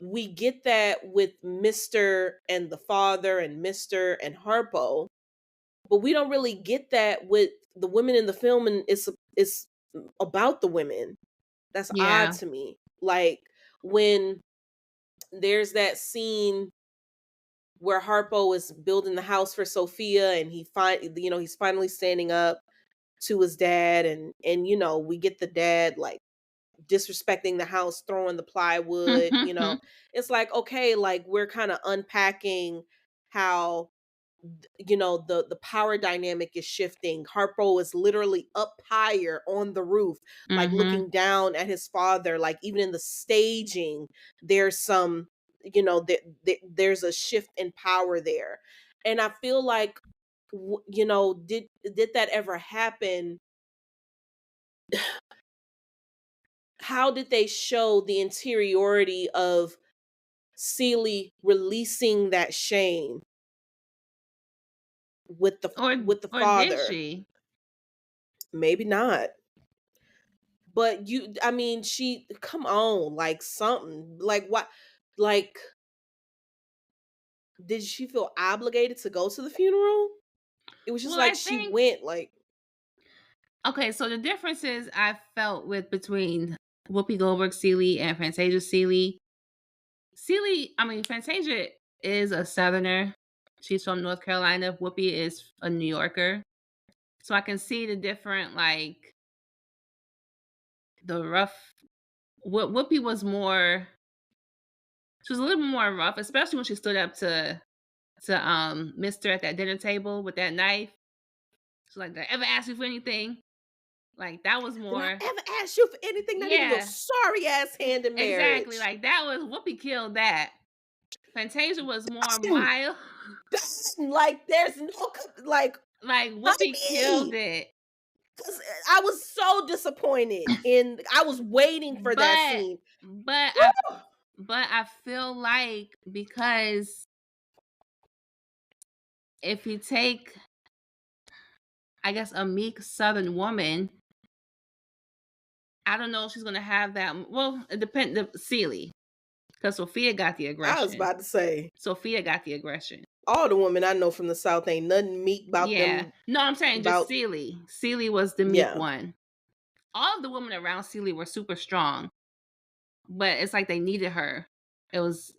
we get that with Mr. and the father and Mr. and Harpo, but we don't really get that with the women in the film, and it's about the women. That's odd Yeah. to me. Like when there's that scene where Harpo is building the house for Sophia, and he's finally standing up to his dad, and we get the dad like disrespecting the house, throwing the plywood. It's like, okay, like we're kind of unpacking how the power dynamic is shifting. Harpo is literally up higher on the roof, like Mhm. looking down at his father. Like even in the staging, there's some, there's a shift in power there, and I feel like, did that ever happen? How did they show the interiority of Celie releasing that shame with the Or did father? she? Maybe not. But I mean, come on, like something. Like what? Like, did she feel obligated to go to the funeral? It was just Well, like I she think went, like, okay, so the differences I felt with between Whoopi Goldberg Seeley and Fantasia Seeley. Fantasia is a Southerner. She's from North Carolina. Whoopi is a New Yorker. So I can see the different, like, the rough. Whoopi was more. She was a little bit more rough, especially when she stood up to Mister at that dinner table with that knife. She's like, "Did I ever ask you for anything?" Like that was did I more. ever ask you for anything? Not even your Yeah, sorry ass hand in exactly. marriage. Like that was Whoopi killed that. Fantasia was more Dang, mild. dang, like there's no like, Like Whoopi killed honey. it. 'Cause I was so disappointed I was waiting for that But scene. but I Woo! but I feel like because if you take, I guess, a meek Southern woman, I don't know if she's gonna have that. Well, it depends. Sealy, because Sophia got the I was aggression. about to say, Sophia got the aggression. all the women I know from the South ain't nothing meek about Yeah. them. No, I'm saying just About Sealy. Sealy was the meek Yeah. one. All of the women around Sealy were super strong, but it's like they needed her. It was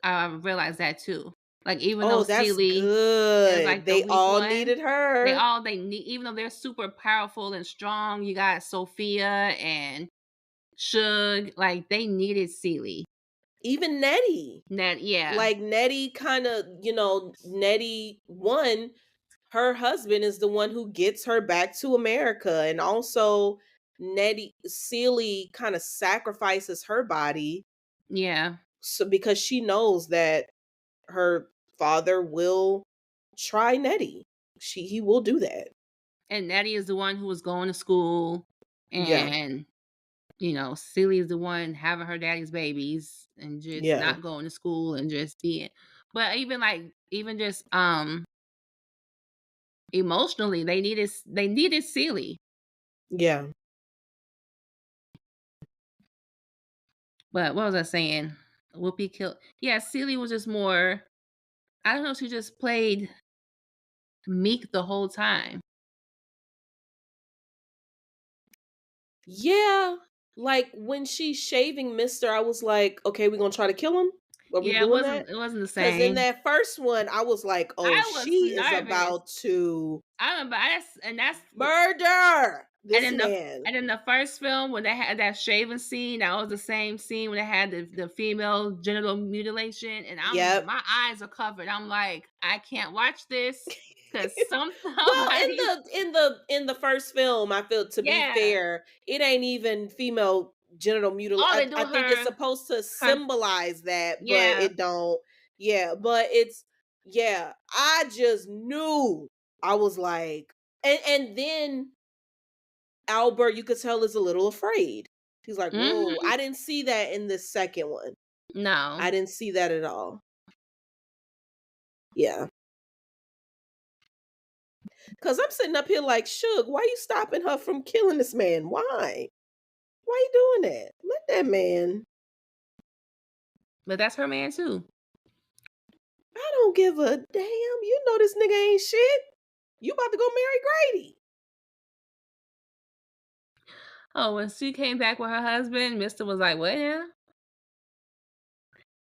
I realized that too. Like even though Oh, that's Sealy is good. like the They weak all one, needed her. they need, even though they're super powerful and strong, you got Sophia and Shug, like they needed Sealy. Even Nettie. That yeah, Like Nettie kind of, Nettie one, her husband is the one who gets her back to America. And also Nettie Sealy kind of sacrifices her body, yeah. so because she knows that her father will try Nettie. He will do that. And Nettie is the one who was going to school, Yeah. and Celie is the one having her daddy's babies and just Yeah. not going to school and just being. But even just emotionally, they needed Celie. Yeah. But what was I saying? Whoopi killed. Yeah, Celie was just more. I don't know. She just played meek the whole time. Yeah. Like when she's shaving Mister, I was like, okay, we're gonna try to kill him. Are we Yeah, doing that? it wasn't the Because in same. that first one, I was like, oh, I was she is nervous. about to I remember that's murder and this then the man. and then the first film when they had that shaving scene, that was the same scene when they had the female genital mutilation, and Yep. my eyes are covered. I'm like, I can't watch this because some Well, somebody, in the first film, I feel, to be yeah, fair, it ain't even female genital all mutilation. they I do think it's her, supposed to her, symbolize that, but yeah, it don't. Yeah, but yeah. I just knew. I was like, and then Albert, you could tell, is a little afraid. He's like, whoa, Mhm. I didn't see that in this second one. No. I didn't see that at all. Yeah. Cause I'm sitting up here like, Shug, why you stopping her from killing this man? Why? Why you doing that? Let that man. But that's her man too. I don't give a damn. You know this nigga ain't shit. You about to go marry Grady. Oh, when she came back with her husband, Mister was like, "What now?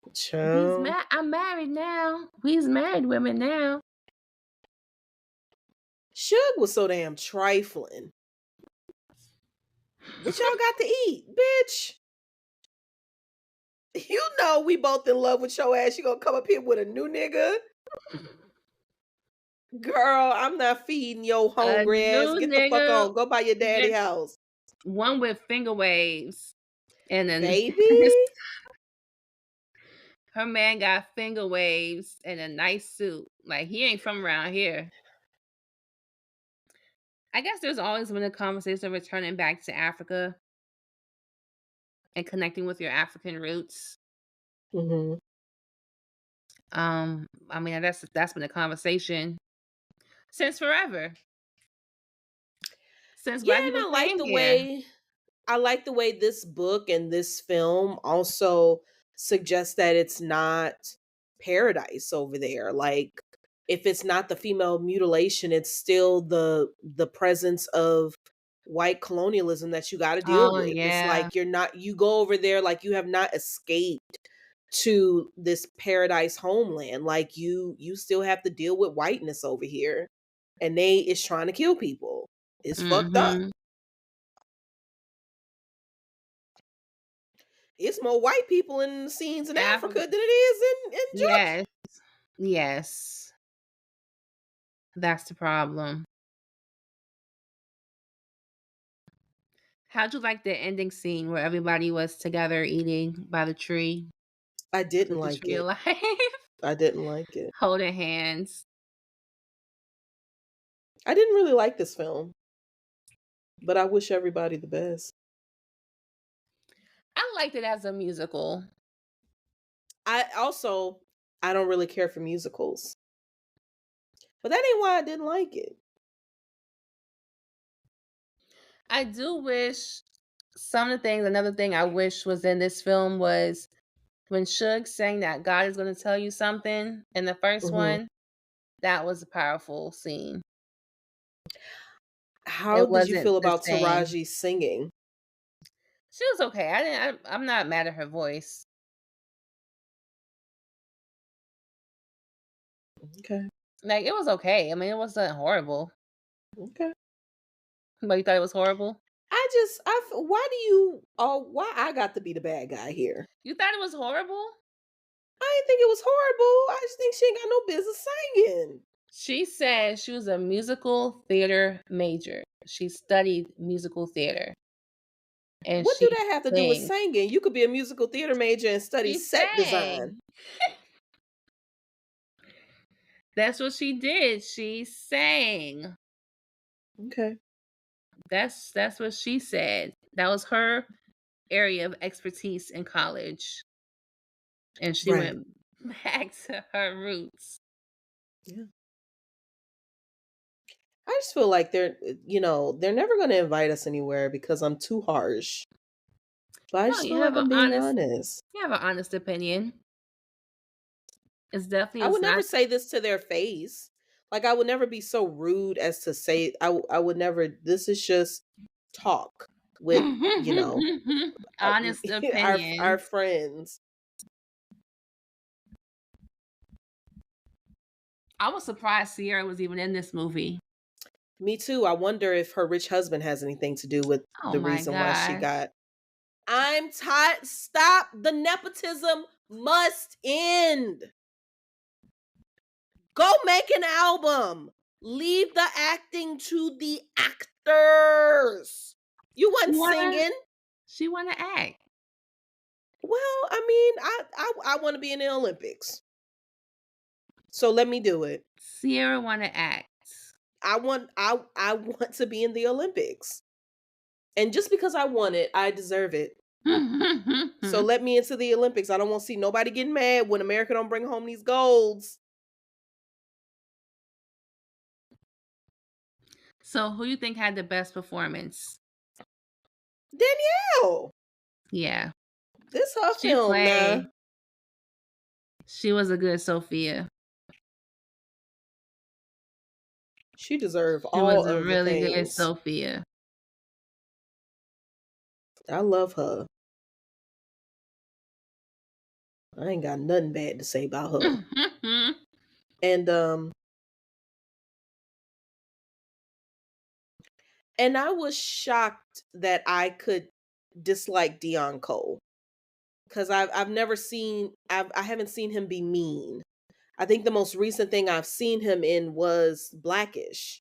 He's Child. mad. I'm married now. He's married women now." Shug was so damn trifling. What y'all got to eat, bitch? You know we both in love with your ass. You gonna come up here with a new nigga? Girl, I'm not feeding your A hungry ass. new Get the fuck nigga on. Go by your daddy with house. one with finger waves, and then Baby. her man got finger waves and a nice suit. Like he ain't from around here. I guess there's always been a conversation of returning back to Africa and connecting with your African roots. Hmm. I mean that's been a conversation since forever. Since Yeah, black and people came here. I like the way this book and this film also suggests that it's not paradise over there. Like if it's not the female mutilation, it's still the presence of white colonialism that you got to deal Oh with. It's yeah. like you go over there like you have not escaped to this paradise homeland. Like you still have to deal with whiteness over here. And they is trying to kill people. It's fucked up. Mhm. It's more white people in the scenes in Africa Africa. than it is in Georgia. Yes. Yes. That's the problem. How'd you like the ending scene where everybody was together eating by the tree I didn't with the like tree of it. life, I didn't like it. holding hands? I didn't really like this film, but I wish everybody the best. I liked it as a musical. I don't really care for musicals. But that ain't why I didn't like it. I do wish some of the things, another thing I wish was in this film was when Shug sang that God is going to tell you something in the first Hmm. one. That was a powerful scene. How It did you wasn't feel the about same. Taraji singing? She was okay. I'm not mad at her voice. Okay. Like it was okay. I mean, it wasn't horrible. Okay. But you thought it was horrible? Why do you, oh, why I got to be the bad guy here? You thought it was horrible? I didn't think it was horrible. I just think she ain't got no business singing. She said she was a musical theater major. She studied musical theater and What she do that have to do with sings. singing? You could be a musical theater major and study She set design. sang. That's what she did. She sang. Okay. That's what she said. That was her area of expertise in college. And she Right. went back to her roots. Yeah. I just feel like they're never going to invite us anywhere because I'm too harsh. But I No, just feel like I'm being honest. you have an honest opinion. It's definitely I it's would never not. say this to their face. Like I would never be so rude as to say I would never. This is just talk with uh, Honest our opinion. friends. I was surprised Sierra was even in this movie. Me too. I wonder if her rich husband has anything to do with Oh the my reason why she gosh. got. I'm tired. Stop. The nepotism must end. Go make an album. Leave the acting to the actors. You She wasn't wanna singing. she wanna act. Well, I mean, I want to be in the Olympics, so let me do it. Sierra wanna act. I want to be in the Olympics. And just because I want it, I deserve it. So let me into the Olympics. I don't want to see nobody getting mad when America don't bring home these golds. So, who you think had the best performance? Danielle, Yeah, this her she film now. played. She was a good Sophia. She deserve She was all a of the really good things. Sophia. I love her. I ain't got nothing bad to say about her. And I was shocked that I could dislike Dion Cole because I've never seen I haven't seen him be mean. I think the most recent thing I've seen him in was Blackish.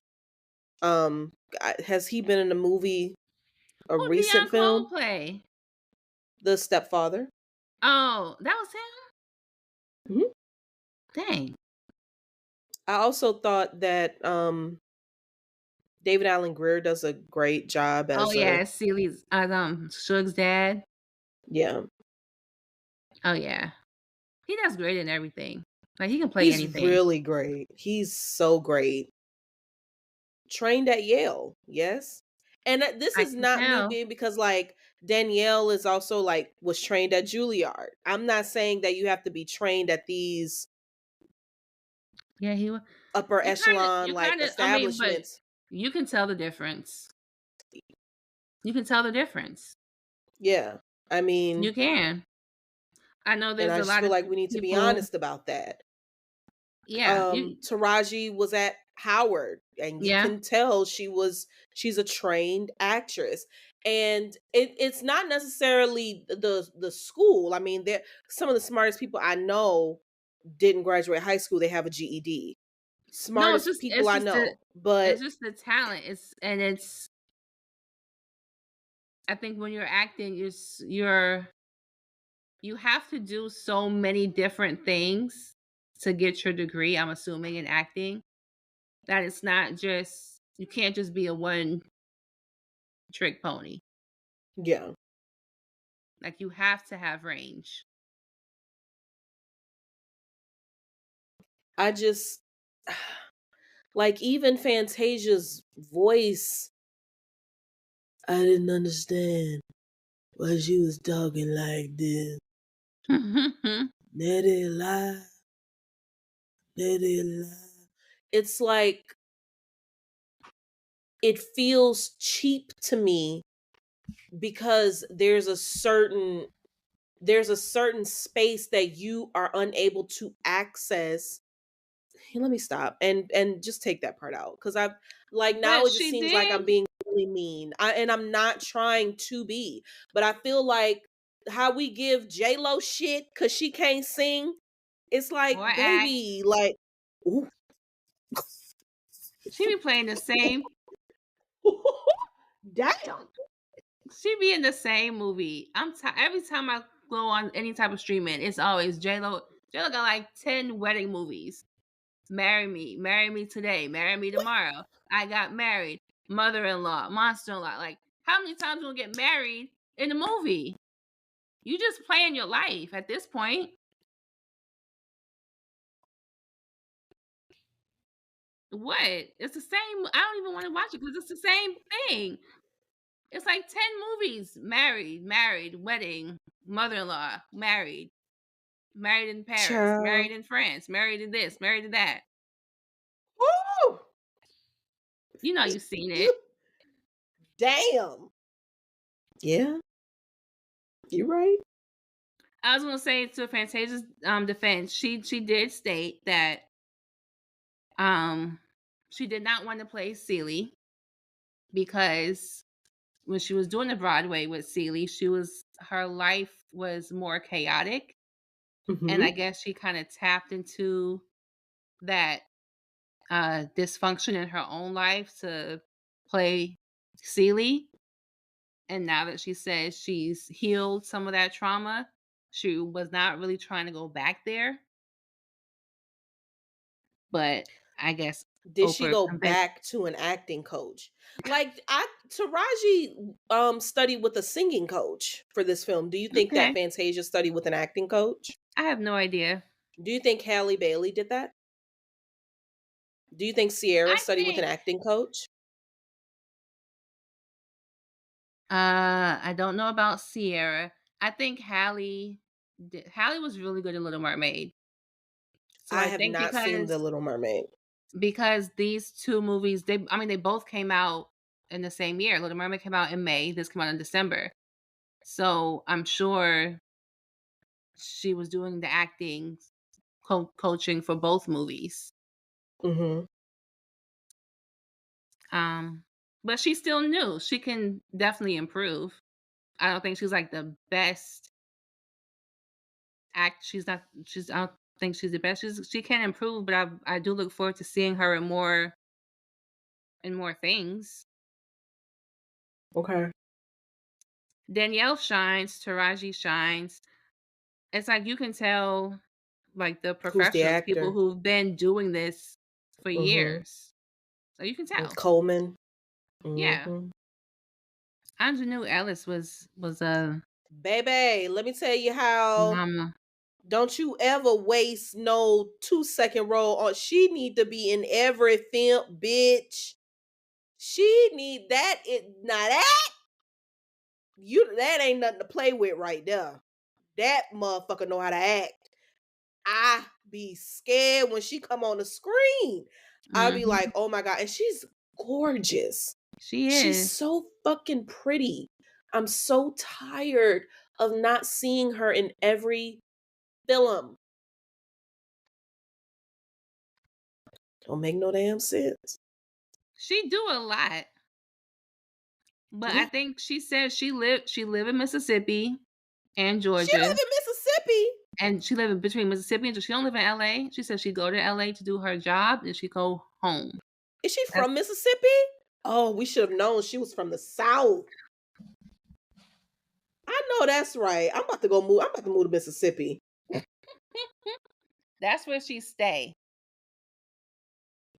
Has he been in a movie, a Who Dion recent Cole film? play? The Stepfather. Oh, that was him? Mhm. Dang. I also thought that David Allen Greer does a great job Oh as a yeah, Celie's Shug's dad. yeah. Oh yeah. He does great in everything. Like he can play He's anything. really great. He's so great. Trained at Yale, yes. And this I is can not me tell. being because like Danielle is also like was trained at Juilliard. I'm not saying that you have to be trained at these Yeah, he was. upper echelon You like kind of. I mean, but establishments. you can tell the difference. You can tell the difference. Yeah. I You mean, can. I know and there's I a just lot feel of like we need to be people. honest about that. Yeah. Taraji was at Howard and you Yeah. can tell she's a trained actress. And it's not necessarily the school. I mean, they're some of the smartest people I know didn't graduate high school, they have a GED. No, Smartest people I know. it's But just the talent. It's. I think when you're acting, you have to do so many different things to get your degree. I'm assuming in acting that it's not just you can't just be a one trick pony. yeah, Like you have to have range. I just like even Fantasia's voice, I didn't understand why she was talking like this. Let it lie, let it lie. It's like it feels cheap to me because there's a certain space that you are unable to access. Hey, let me stop and just take that part out because I've like now But it just she seems like I'm did being really mean. And I'm not trying to be, but I feel like how we give J Lo shit because she can't sing. It's or like, act. baby, like, ooh. She be playing the same. Damn. She be in the same movie. Every time I go on any type of streaming, it's always J Lo. J Lo got like 10 wedding movies. Marry me today, marry me tomorrow. I got married, mother-in-law, monster-in-law. Like, how many times will get married in a movie? You just playing your life at this point. What? It's the same. I don't even want to watch it because it's the same thing. It's like 10 movies. Married, wedding, mother-in-law, married in Paris, Child. married in France, married in this, married in that. Woo! You know you've seen it. You damn. Yeah, you're right. I was gonna say to Fantasia's defense, she did state that she did not want to play Celie because when she was doing the Broadway with Celie, her life was more chaotic. And I Hmm. guess she kind of tapped into that dysfunction in her own life to play Celie. And now that she says she's healed some of that trauma, she was not really trying to go back there. But I guess Did she over go convinced. back to an acting coach? Like Taraji studied with a singing coach for this film. Do you think that Okay. Fantasia studied with an acting coach? I have no idea. Do you think Halle Bailey did that? Do you think Sierra I studied with an think acting coach? I don't know about Sierra. I think Hallie was really good in Little Mermaid. So I I have think not seen The Little Mermaid. because these two movies, they both came out in the same year. Little Mermaid came out in May, this came out in December. So I'm sure she was doing the acting coaching for both movies. Mm-hmm. But she's still new. She can definitely improve. I don't think she's like the best act. She's not. She's. I don't think she's the best. She can improve, but I do look forward to seeing her in more things. Okay. Danielle shines. Taraji shines. It's like you can tell, like the Who's the professionals, people actor? who've been doing this for Mm-hmm. years. So you can tell. Coleman. Yeah. Mm-hmm. Ingenue Ellis was a Baby, let me tell you how. mama. Don't you ever waste no 2-second role on. She need to be in every film, bitch. She need that. Now that ain't nothing to play with right there. That motherfucker know how to act. I be scared when she come on the screen. I be Hmm. like, oh my God. And she's gorgeous. She She's is. so fucking pretty. I'm so tired of not seeing her in every film. Don't make no damn sense. She do a lot. But I Yeah. think she said she live in Mississippi and She Georgia. live in Mississippi. And she live in between Mississippi and she don't live in LA. She said she go to LA to do her job and she go home. Is she That's, from Mississippi? Oh, we should have known she was from the South. I know that's right. I'm about to go move. I'm about to move to Mississippi. that's where she stay.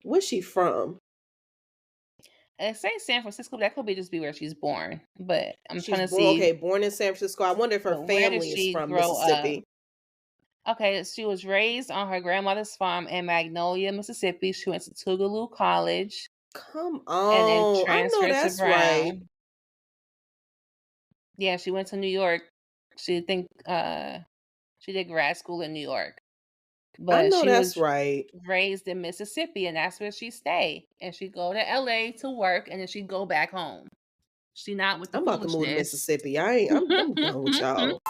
Where's she from? And say San Francisco, that could be just be where she's born. But I'm She's trying to born. see, Okay, born in San Francisco. I wonder if her but where did family is she from grow up? Mississippi. Okay, she was raised on her grandmother's farm in Magnolia, Mississippi. She went to Tougaloo College Come and then on. I know transferred to that's right. Brown. Yeah, she went to New York. She did grad school in New York. I But know she that's was right. raised in Mississippi and that's where she stayed. And she go to LA to work and then she go back home. She not with the I'm about to move to foolishness. Mississippi. I'm done with y'all.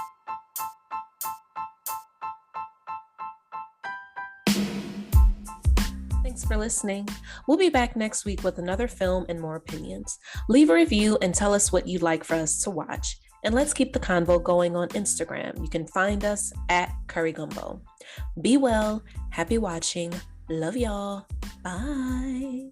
Thanks for listening. We'll be back next week with another film and more opinions. Leave a review and tell us what you'd like for us to watch. And let's keep the convo going on Instagram. You can find us at Curry Gumbo. Be well. Happy watching. Love y'all. Bye.